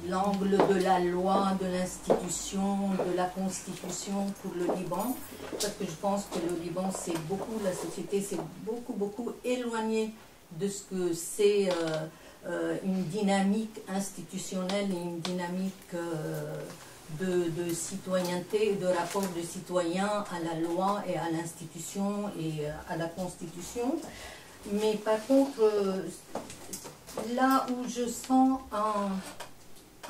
Speaker 7: l'angle de la loi, de l'institution, de la constitution pour le Liban, parce que je pense que le Liban, c'est beaucoup, la société s'est beaucoup éloignée de ce que c'est une dynamique institutionnelle et une dynamique de citoyenneté et de rapport de citoyen à la loi et à l'institution et à la constitution. Mais par contre, là où je sens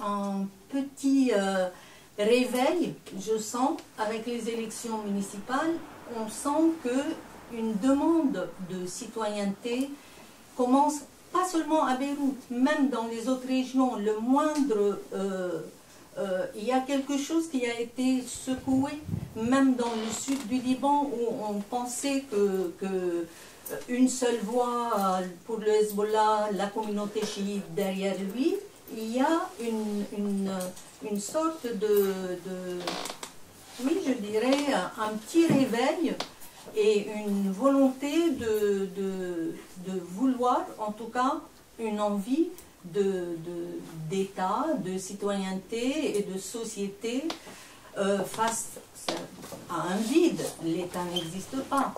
Speaker 7: un petit réveil, je sens avec les élections municipales, on sent qu'une demande de citoyenneté commence pas seulement à Beyrouth, même dans les autres régions, le moindre, il y a quelque chose qui a été secoué, même dans le sud du Liban où on pensait que une seule voix pour le Hezbollah, la communauté chiite derrière lui, il y a une sorte oui, je dirais, un petit réveil et une volonté de vouloir, en tout cas, une envie d'État, de citoyenneté et de société face à un vide. L'État n'existe pas.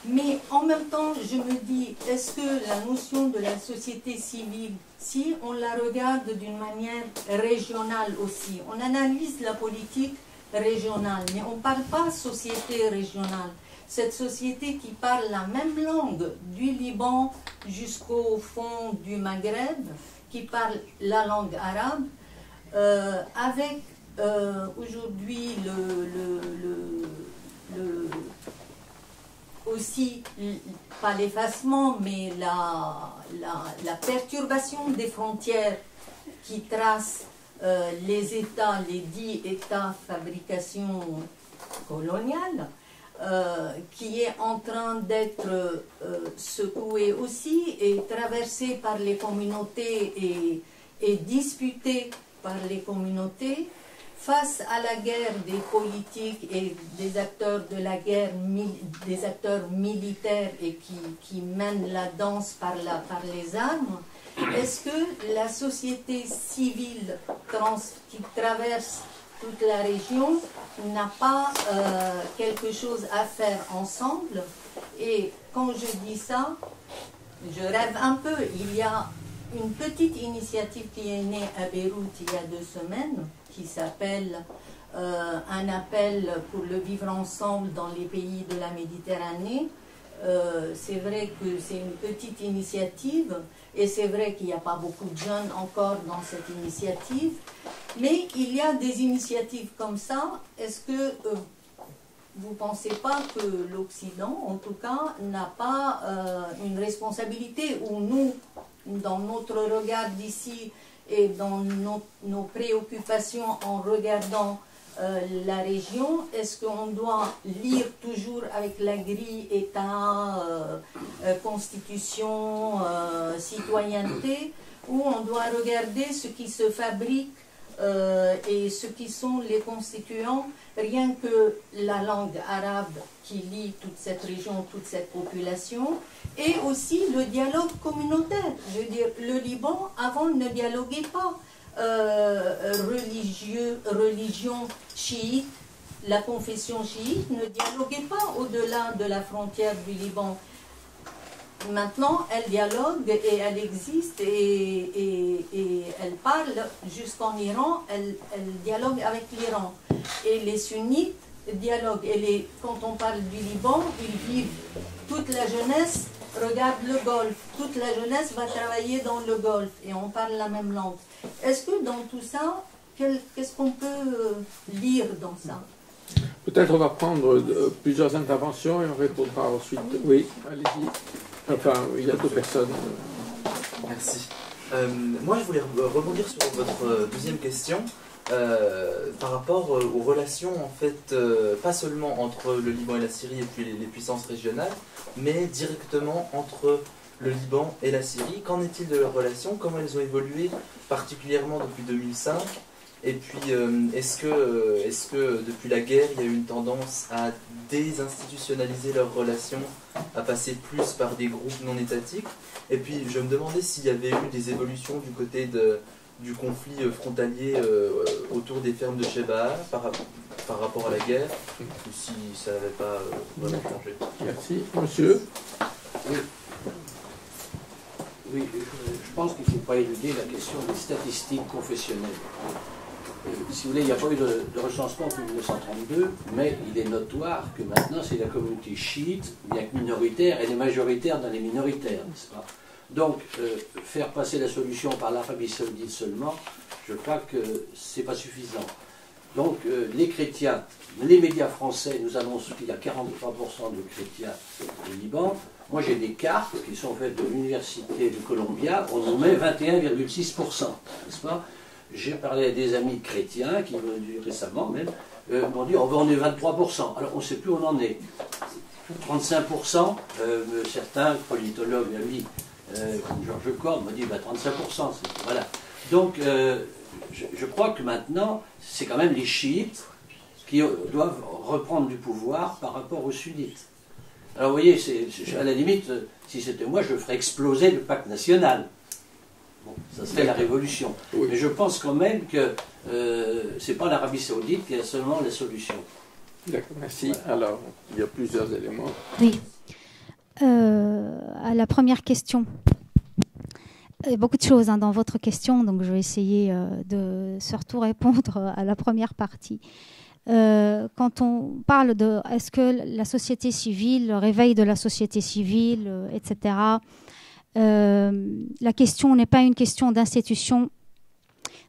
Speaker 7: Mais en même temps, je me dis, est-ce que la notion de la société civile, si on la regarde d'une manière régionale aussi, on analyse la politique régionale, mais on ne parle pas société régionale. Cette société qui parle la même langue du Liban jusqu'au fond du Maghreb, qui parle la langue arabe, avec aujourd'hui aussi, pas l'effacement, mais la perturbation des frontières qui tracent les États, les dits États fabrication coloniale, qui est en train d'être secoué aussi et traversé par les communautés et disputé par les communautés, face à la guerre des politiques et des acteurs de la guerre, des acteurs militaires et qui mènent la danse par les armes, est-ce que la société civile qui traverse toute la région n'a pas quelque chose à faire ensemble? Et quand je dis ça, je rêve un peu. Il y a une petite initiative qui est née à Beyrouth il y a 2 semaines, qui s'appelle un appel pour le vivre ensemble dans les pays de la Méditerranée. C'est vrai que c'est une petite initiative, et c'est vrai qu'il n'y a pas beaucoup de jeunes encore dans cette initiative, mais il y a des initiatives comme ça. Est-ce que vous ne pensez pas que l'Occident, en tout cas, n'a pas une responsabilité, où nous, dans notre regard d'ici et dans nos préoccupations en regardant la région, est-ce qu'on doit lire toujours avec la grille État, Constitution, citoyenneté, ou on doit regarder ce qui se fabrique et ce qui sont les constituants, rien que la langue arabe qui lie toute cette région, toute cette population, et aussi le dialogue communautaire. Je veux dire, le Liban, avant, ne dialoguait pas. Religion chiite, la confession chiite ne dialoguait pas au-delà de la frontière du Liban. Maintenant, elle dialogue et elle existe et elle parle jusqu'en Iran, elle dialogue avec l'Iran. Et les sunnites dialoguent. Et quand on parle du Liban, ils vivent, toute la jeunesse regarde le Golfe, toute la jeunesse va travailler dans le Golfe et on parle la même langue. Est-ce que dans tout ça, qu'est-ce qu'on peut lire dans ça?
Speaker 1: Peut-être on va prendre plusieurs interventions et on répondra ensuite. Oui, allez-y. Enfin, il y a 2 personnes.
Speaker 8: Merci. Moi, je voulais rebondir sur votre deuxième question par rapport aux relations, en fait, pas seulement entre le Liban et la Syrie et puis les puissances régionales, mais directement entre le Liban et la Syrie. Qu'en est-il de leurs relations? Comment elles ont évolué, particulièrement depuis 2005? Et puis, est-ce que depuis la guerre, il y a eu une tendance à désinstitutionnaliser leurs relations, à passer plus par des groupes non étatiques? Et puis, je me demandais s'il y avait eu des évolutions du côté du conflit frontalier autour des fermes de Sheba par rapport à la guerre, ou si ça n'avait pas vraiment changé.
Speaker 1: Merci. Monsieur?
Speaker 9: Oui, je pense qu'il ne faut pas éluder la question des statistiques confessionnelles. Si vous voulez, il n'y a pas eu de recensement depuis 1932, mais il est notoire que maintenant c'est la communauté chiite, bien que minoritaire, elle est majoritaire dans les minoritaires, n'est-ce pas? Donc, faire passer la solution par l'Arabie Saoudite seulement, je crois que ce n'est pas suffisant. Donc, les chrétiens, les médias français nous annoncent qu'il y a 43% de chrétiens au Liban. Moi, j'ai des cartes qui sont faites de l'université de Columbia, on nous met 21,6%, n'est-ce pas? J'ai parlé à des amis chrétiens qui m'ont dit récemment même, m'ont dit on est 23%. Alors on ne sait plus où on en est. 35%, certains politologues, amis, comme Georges Cordes, m'ont dit 35%. Voilà. Donc je crois que maintenant, c'est quand même les chiites qui doivent reprendre du pouvoir par rapport aux sunnites. Alors vous voyez, à la limite, si c'était moi, je ferais exploser le pacte national. Bon, ça serait la révolution. Oui. Mais je pense quand même que ce n'est pas l'Arabie Saoudite qui a seulement la solution.
Speaker 1: D'accord, merci. Voilà. Alors, il y a plusieurs éléments.
Speaker 3: Oui. À la première question, il y a beaucoup de choses dans votre question, donc je vais essayer de surtout répondre à la première partie. Quand on parle de est-ce que la société civile, le réveil de la société civile, etc., la question n'est pas une question d'institution.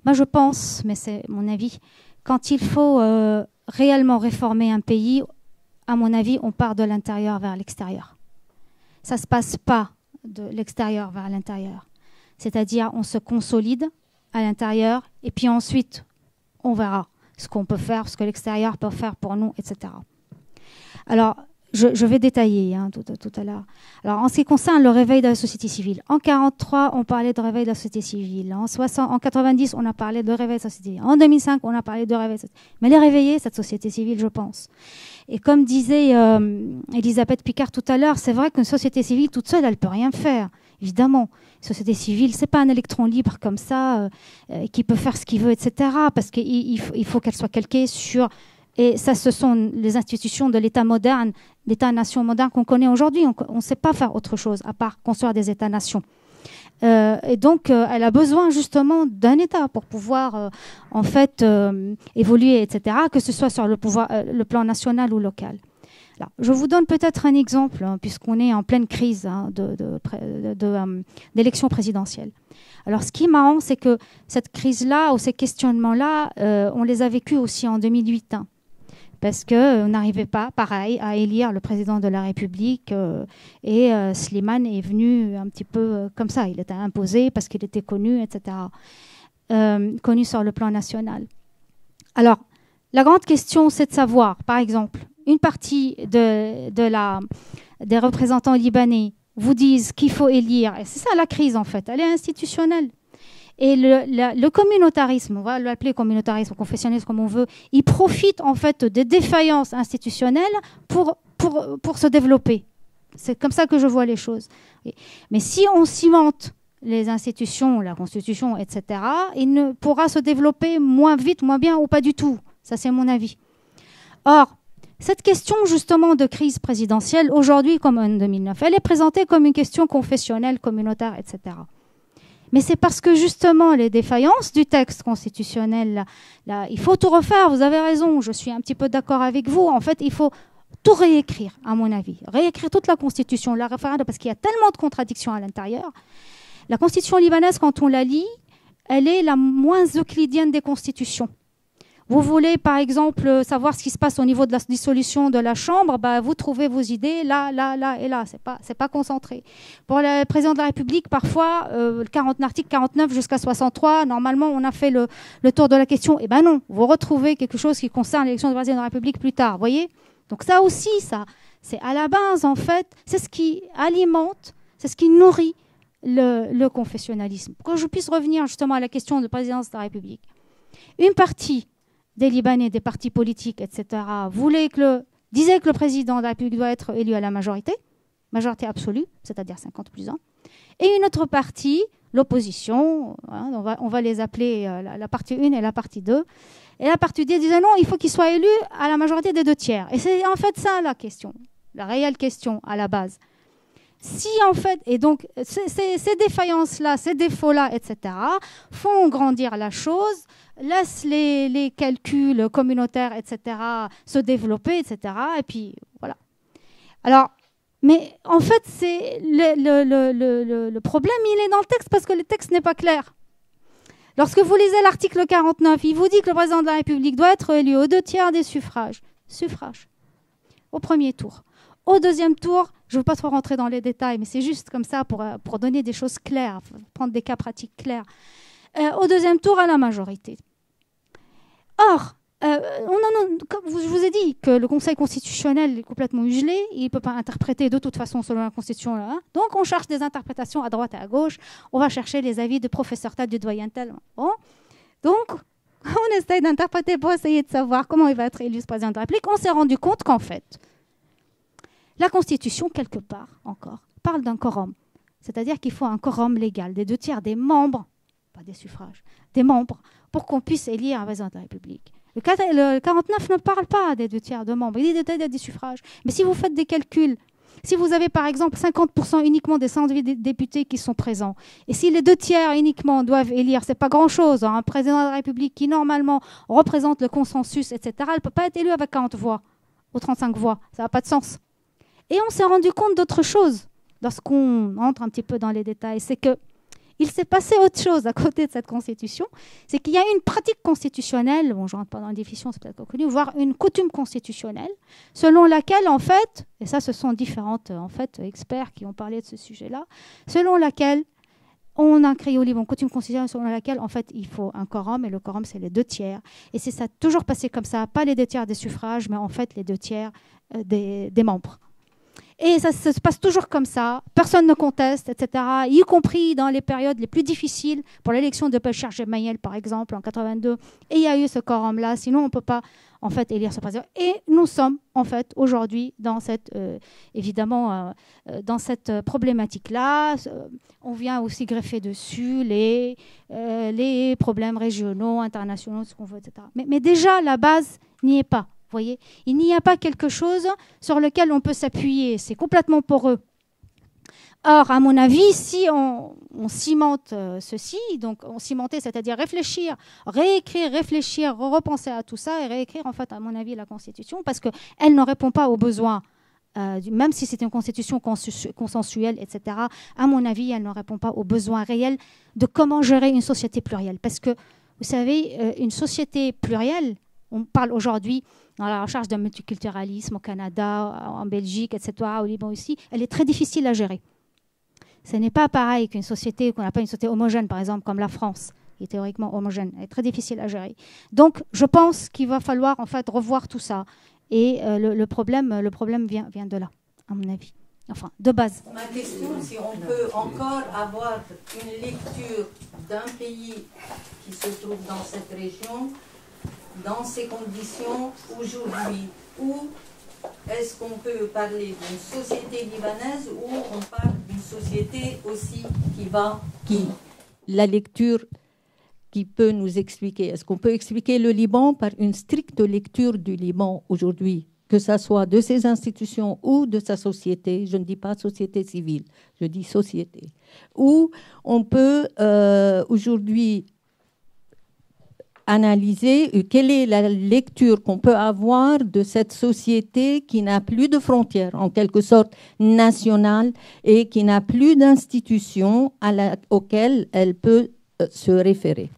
Speaker 3: Moi, je pense, mais c'est mon avis, quand il faut réellement réformer un pays, à mon avis, on part de l'intérieur vers l'extérieur. Ça ne se passe pas de l'extérieur vers l'intérieur. C'est-à-dire, on se consolide à l'intérieur et puis ensuite, on verra ce qu'on peut faire, ce que l'extérieur peut faire pour nous, etc. Alors, je vais détailler tout à l'heure. Alors, en ce qui concerne le réveil de la société civile, en 1943, on parlait de réveil de la société civile. En 1990, on a parlé de réveil de la société civile. En 2005, on a parlé de réveil de la société civile. Mais elle est réveillée, cette société civile, je pense. Et comme disait Elisabeth Picard tout à l'heure, c'est vrai qu'une société civile toute seule, elle ne peut rien faire. Évidemment, société civile, c'est pas un électron libre comme ça qui peut faire ce qu'il veut, etc. Parce qu'il faut qu'elle soit calquée sur... Et ça, ce sont les institutions de l'État moderne, l'État-nation moderne qu'on connaît aujourd'hui. On ne sait pas faire autre chose à part construire des États-nations. Et donc, elle a besoin justement d'un État pour pouvoir, en fait, évoluer, etc., que ce soit sur le plan national ou local. Alors, je vous donne peut-être un exemple, puisqu'on est en pleine crise d'élection présidentielle. Alors, ce qui est marrant, c'est que cette crise-là, ou ces questionnements-là, on les a vécus aussi en 2008. Parce qu'on n'arrivait pas, pareil, à élire le président de la République. Et Slimane est venu un petit peu comme ça. Il était imposé parce qu'il était connu, etc. Connu sur le plan national. Alors, la grande question, c'est de savoir, par exemple, une partie des représentants libanais vous disent qu'il faut élire. Et c'est ça la crise, en fait. Elle est institutionnelle. Et le communautarisme, on va l'appeler communautarisme, confessionnalisme comme on veut, il profite en fait des défaillances institutionnelles pour se développer. C'est comme ça que je vois les choses. Mais si on cimente les institutions, la Constitution, etc., il ne pourra se développer moins vite, moins bien ou pas du tout. Ça, c'est mon avis. Or, cette question justement de crise présidentielle, aujourd'hui comme en 2009, elle est présentée comme une question confessionnelle, communautaire, etc. Mais c'est parce que justement les défaillances du texte constitutionnel, là, il faut tout refaire, vous avez raison, je suis un petit peu d'accord avec vous. En fait, il faut tout réécrire, à mon avis. Réécrire toute la Constitution, la référendum, parce qu'il y a tellement de contradictions à l'intérieur. La Constitution libanaise, quand on la lit, elle est la moins euclidienne des constitutions. Vous voulez, par exemple, savoir ce qui se passe au niveau de la dissolution de la Chambre, vous trouvez vos idées là, là, là et là. C'est pas concentré. Pour le président de la République, parfois, l'article 49 jusqu'à 63, normalement, on a fait le tour de la question. Eh bien non, vous retrouvez quelque chose qui concerne l'élection du président de la République plus tard. Vous voyez ? Donc ça aussi, c'est à la base, en fait, c'est ce qui alimente, c'est ce qui nourrit le confessionnalisme. Pour que je puisse revenir justement à la question de présidence de la République. Une partie des Libanais, des partis politiques, etc., disaient que le président de la République doit être élu à la majorité absolue, c'est-à-dire 50 plus 1. Et une autre partie, l'opposition, on va les appeler la partie 1 et la partie 2. Et la partie 2 disait non, il faut qu'il soit élu à la majorité des 2 tiers. Et c'est en fait ça la question, la réelle question à la base. Si en fait, et donc ces défaillances-là, ces défauts-là, etc., font grandir la chose, laissent les calculs communautaires, etc., se développer, etc., et puis voilà. Alors, mais en fait, c'est le problème, il est dans le texte, parce que le texte n'est pas clair. Lorsque vous lisez l'article 49, il vous dit que le président de la République doit être élu aux 2 tiers des suffrages. Au premier tour. Au deuxième tour, je ne veux pas trop rentrer dans les détails, mais c'est juste comme ça pour donner des choses claires, prendre des cas pratiques clairs. Au deuxième tour, à la majorité. Or, comme je vous ai dit que le Conseil constitutionnel est complètement uselé, il ne peut pas interpréter de toute façon selon la Constitution. Donc, on cherche des interprétations à droite et à gauche. On va chercher les avis de professeur tel, du doyen tel. Bon. Donc, on essaye d'interpréter pour essayer de savoir comment il va être élu ce président de la République. On s'est rendu compte qu'en fait, la Constitution, quelque part encore, parle d'un quorum. C'est-à-dire qu'il faut un quorum légal des 2 tiers des membres, pas des suffrages, des membres, pour qu'on puisse élire un président de la République. Le 49 ne parle pas des 2 tiers de membres, il dit des suffrages. Mais si vous faites des calculs, si vous avez par exemple 50% uniquement des 108 députés qui sont présents, et si les 2 tiers uniquement doivent élire, c'est pas grand-chose, un président de la République qui normalement représente le consensus, etc., elle ne peut pas être élue avec 40 voix ou 35 voix, ça n'a pas de sens. Et on s'est rendu compte d'autre chose lorsqu'on entre un petit peu dans les détails, c'est qu'il s'est passé autre chose à côté de cette Constitution, c'est qu'il y a une pratique constitutionnelle, bon je ne rentre pas dans la définition, c'est peut-être connu, voire une coutume constitutionnelle, selon laquelle en fait, et ça ce sont différentes experts qui ont parlé de ce sujet-là, selon laquelle on a créé au Liban une coutume constitutionnelle selon laquelle en fait il faut un quorum, et le quorum c'est les 2 tiers, et c'est ça toujours passé comme ça, pas les 2 tiers des suffrages, mais en fait les 2 tiers des membres. Et ça se passe toujours comme ça, personne ne conteste, etc., y compris dans les périodes les plus difficiles, pour l'élection de Bachar Gemayel, par exemple, en 82, et il y a eu ce quorum-là, sinon on ne peut pas en fait élire ce président. Et nous sommes en fait aujourd'hui dans cette évidemment dans cette problématique-là. On vient aussi greffer dessus les problèmes régionaux, internationaux, ce qu'on veut, etc. Mais déjà la base n'y est pas. Vous voyez, il n'y a pas quelque chose sur lequel on peut s'appuyer. C'est complètement poreux. Or, à mon avis, si on cimente ceci, donc on cimentait, c'est-à-dire réfléchir, réécrire, réfléchir, repenser à tout ça et réécrire, en fait, à mon avis, la Constitution, parce qu'elle ne répond pas aux besoins, même si c'est une Constitution consensuelle, etc., à mon avis, elle ne répond pas aux besoins réels de comment gérer une société plurielle. Parce que, vous savez, une société plurielle, on parle aujourd'hui dans la recherche d'un multiculturalisme au Canada, en Belgique, etc., au Liban aussi, elle est très difficile à gérer. Ce n'est pas pareil qu'une société, qu'on appelle une société homogène, par exemple, comme la France, qui est théoriquement homogène. Elle est très difficile à gérer. Donc, je pense qu'il va falloir, en fait, revoir tout ça. Et le problème vient de là, à mon avis. Enfin, de base.
Speaker 7: Ma question, si on peut encore avoir une lecture d'un pays qui se trouve dans cette région, dans ces conditions, aujourd'hui, où est-ce qu'on peut parler d'une société libanaise ou on parle d'une société aussi qui
Speaker 5: la lecture qui peut nous expliquer. Est-ce qu'on peut expliquer le Liban par une stricte lecture du Liban aujourd'hui, que ce soit de ses institutions ou de sa société? Je ne dis pas société civile, je dis société. Ou on peut aujourd'hui analyser quelle est la lecture qu'on peut avoir de cette société qui n'a plus de frontières, en quelque sorte nationale, et qui n'a plus d'institutions auxquelles elle peut se référer.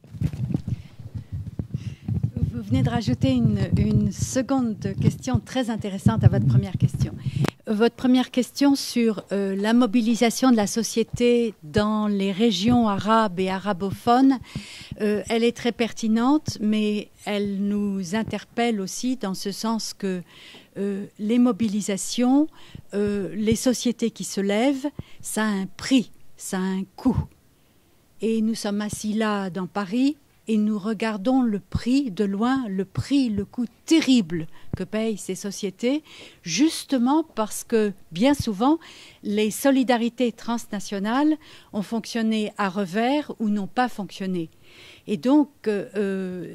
Speaker 2: Vous venez de rajouter une seconde question très intéressante à votre première question. Votre première question sur la mobilisation de la société dans les régions arabes et arabophones, elle est très pertinente, mais elle nous interpelle aussi dans ce sens que les mobilisations, les sociétés qui se lèvent, ça a un prix, ça a un coût. Et nous sommes assis là dans Paris et nous regardons le prix de loin, le coût terrible que payent ces sociétés, justement parce que bien souvent, les solidarités transnationales ont fonctionné à revers ou n'ont pas fonctionné. Et donc,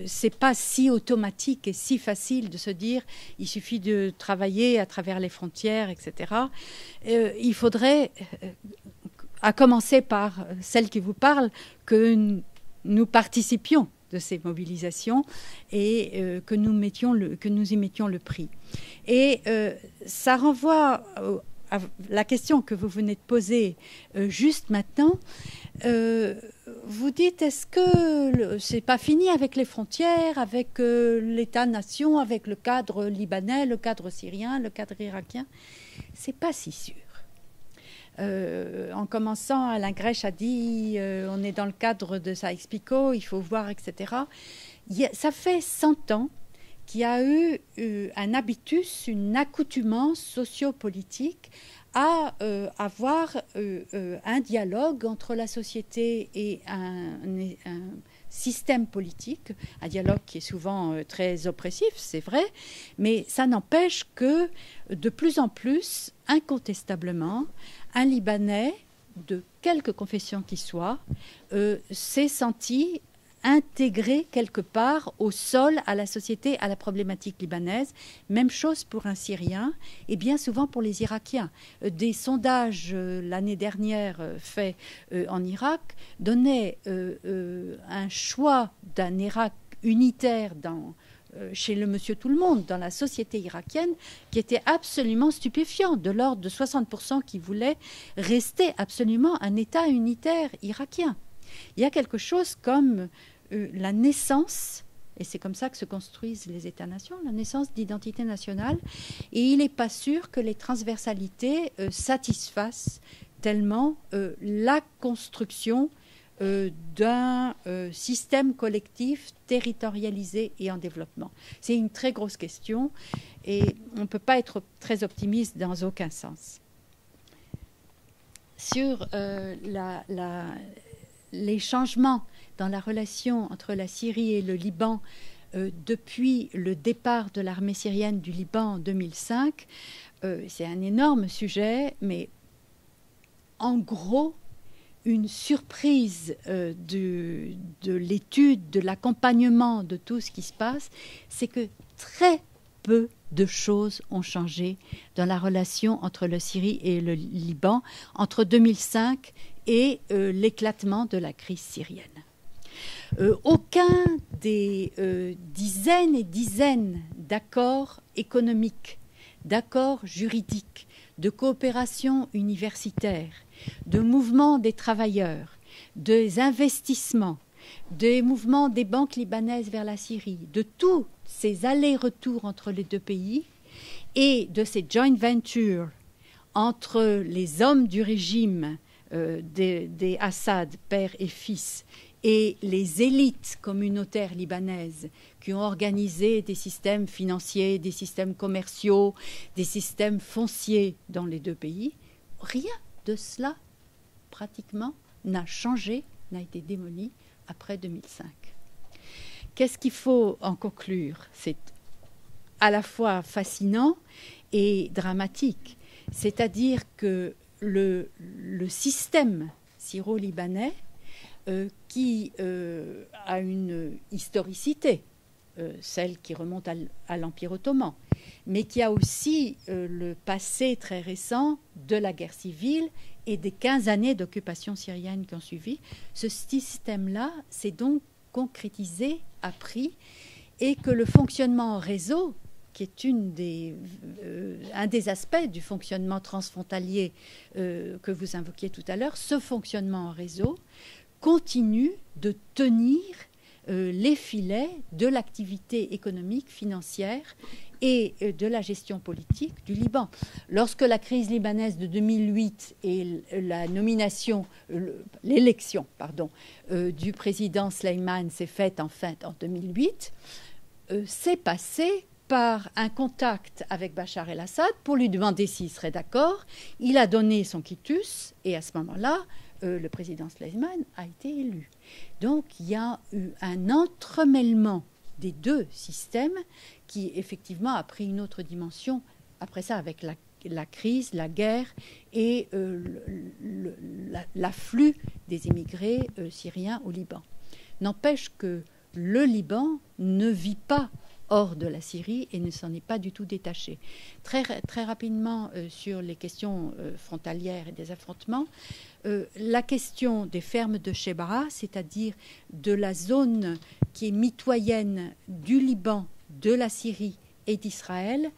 Speaker 2: c'est pas si automatique et si facile de se dire il suffit de travailler à travers les frontières, etc. Il faudrait, à commencer par celle qui vous parle, que nous participions de ces mobilisations et que nous y mettions le prix. Et ça renvoie à la question que vous venez de poser juste maintenant. Vous dites, est-ce que c'est pas fini avec les frontières, avec l'État-nation, avec le cadre libanais, le cadre syrien, le cadre irakien? C'est pas si sûr. En commençant, Alain Grèche a dit on est dans le cadre de Sykes-Picot, il faut voir, etc. Ça fait 100 ans qu'il y a eu un habitus, une accoutumance sociopolitique à avoir un dialogue entre la société et un système politique, un dialogue qui est souvent très oppressif, c'est vrai, mais ça n'empêche que de plus en plus, incontestablement, un Libanais, de quelque confession qu'il soit, s'est senti intégré quelque part au sol, à la société, à la problématique libanaise. Même chose pour un Syrien et bien souvent pour les Irakiens. Des sondages l'année dernière faits en Irak donnaient un choix d'un Irak unitaire chez le monsieur tout le monde, dans la société irakienne, qui était absolument stupéfiant, de l'ordre de 60% qui voulaient rester absolument un État unitaire irakien. Il y a quelque chose comme la naissance, et c'est comme ça que se construisent les États-nations, la naissance d'identité nationale, et il n'est pas sûr que les transversalités satisfassent tellement la construction d'un système collectif territorialisé et en développement. C'est une très grosse question et on ne peut pas être très optimiste dans aucun sens. Sur les changements dans la relation entre la Syrie et le Liban depuis le départ de l'armée syrienne du Liban en 2005. C'est un énorme sujet, mais en gros, une surprise de l'étude, de l'accompagnement de tout ce qui se passe, c'est que très peu de choses ont changé dans la relation entre la Syrie et le Liban entre 2005 et l'éclatement de la crise syrienne. Aucun des dizaines et dizaines d'accords économiques, d'accords juridiques, de coopération universitaire, de mouvements des travailleurs, des investissements, des mouvements des banques libanaises vers la Syrie, de tous ces allers-retours entre les deux pays et de ces joint ventures entre les hommes du régime des Assad, père et fils, et les élites communautaires libanaises qui ont organisé des systèmes financiers, des systèmes commerciaux, des systèmes fonciers dans les deux pays, rien de cela, pratiquement, n'a changé, n'a été démoli après 2005. Qu'est-ce qu'il faut en conclure? C'est à la fois fascinant et dramatique. C'est-à-dire que le système syro-libanais, qui a une historicité, celle qui remonte à l'Empire ottoman, mais qui a aussi le passé très récent de la guerre civile et des 15 années d'occupation syrienne qui ont suivi. Ce système-là s'est donc concrétisé, a pris, et que le fonctionnement en réseau, qui est un des aspects du fonctionnement transfrontalier que vous invoquiez tout à l'heure, ce fonctionnement en réseau continue de tenir les filets de l'activité économique, financière et de la gestion politique du Liban. Lorsque la crise libanaise de 2008 et la nomination, l'élection, du président Sleiman s'est faite en 2008, c'est passé par un contact avec Bachar el-Assad pour lui demander s'il serait d'accord. Il a donné son quitus et à ce moment-là, le président Sleiman a été élu. Donc il y a eu un entremêlement des deux systèmes qui effectivement a pris une autre dimension après ça avec la crise, la guerre et l'afflux des immigrés syriens au Liban. N'empêche que le Liban ne vit pas hors de la Syrie et ne s'en est pas du tout détaché. Très, très rapidement sur les questions frontalières et des affrontements, la question des fermes de Shebra, c'est-à-dire de la zone qui est mitoyenne du Liban, de la Syrie et d'Israël,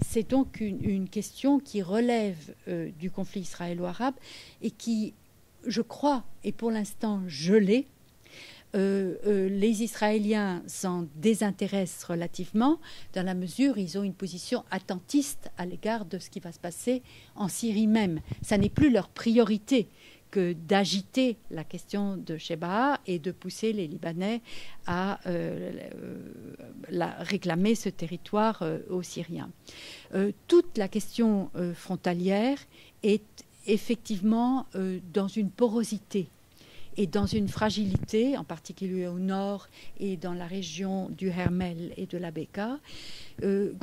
Speaker 2: c'est donc une question qui relève du conflit israélo-arabe et qui, je crois, est pour l'instant gelée. Les Israéliens s'en désintéressent relativement dans la mesure où ils ont une position attentiste à l'égard de ce qui va se passer en Syrie même. Ça n'est plus leur priorité que d'agiter la question de Shebaa et de pousser les Libanais à réclamer ce territoire aux Syriens. Toute la question frontalière est effectivement dans une porosité et dans une fragilité, en particulier au nord et dans la région du Hermel et de la Bekaa,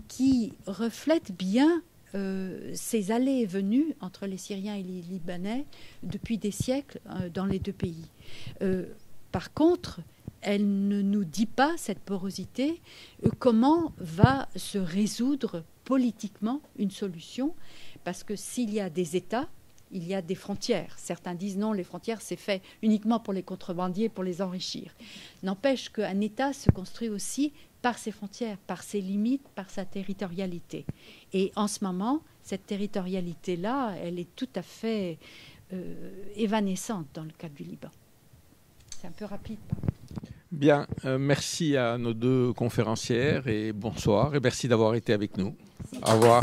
Speaker 2: qui reflète bien ces allées et venues entre les Syriens et les Libanais depuis des siècles dans les deux pays. Par contre, elle ne nous dit pas, cette porosité, comment va se résoudre politiquement une solution, parce que s'il y a des États, il y a des frontières. Certains disent non, les frontières, c'est fait uniquement pour les contrebandiers, pour les enrichir. N'empêche qu'un État se construit aussi par ses frontières, par ses limites, par sa territorialité. Et en ce moment, cette territorialité-là, elle est tout à fait évanescente dans le cas du Liban. C'est un peu rapide, pardon.
Speaker 1: Bien, merci à nos deux conférencières et bonsoir et merci d'avoir été avec nous. Au revoir.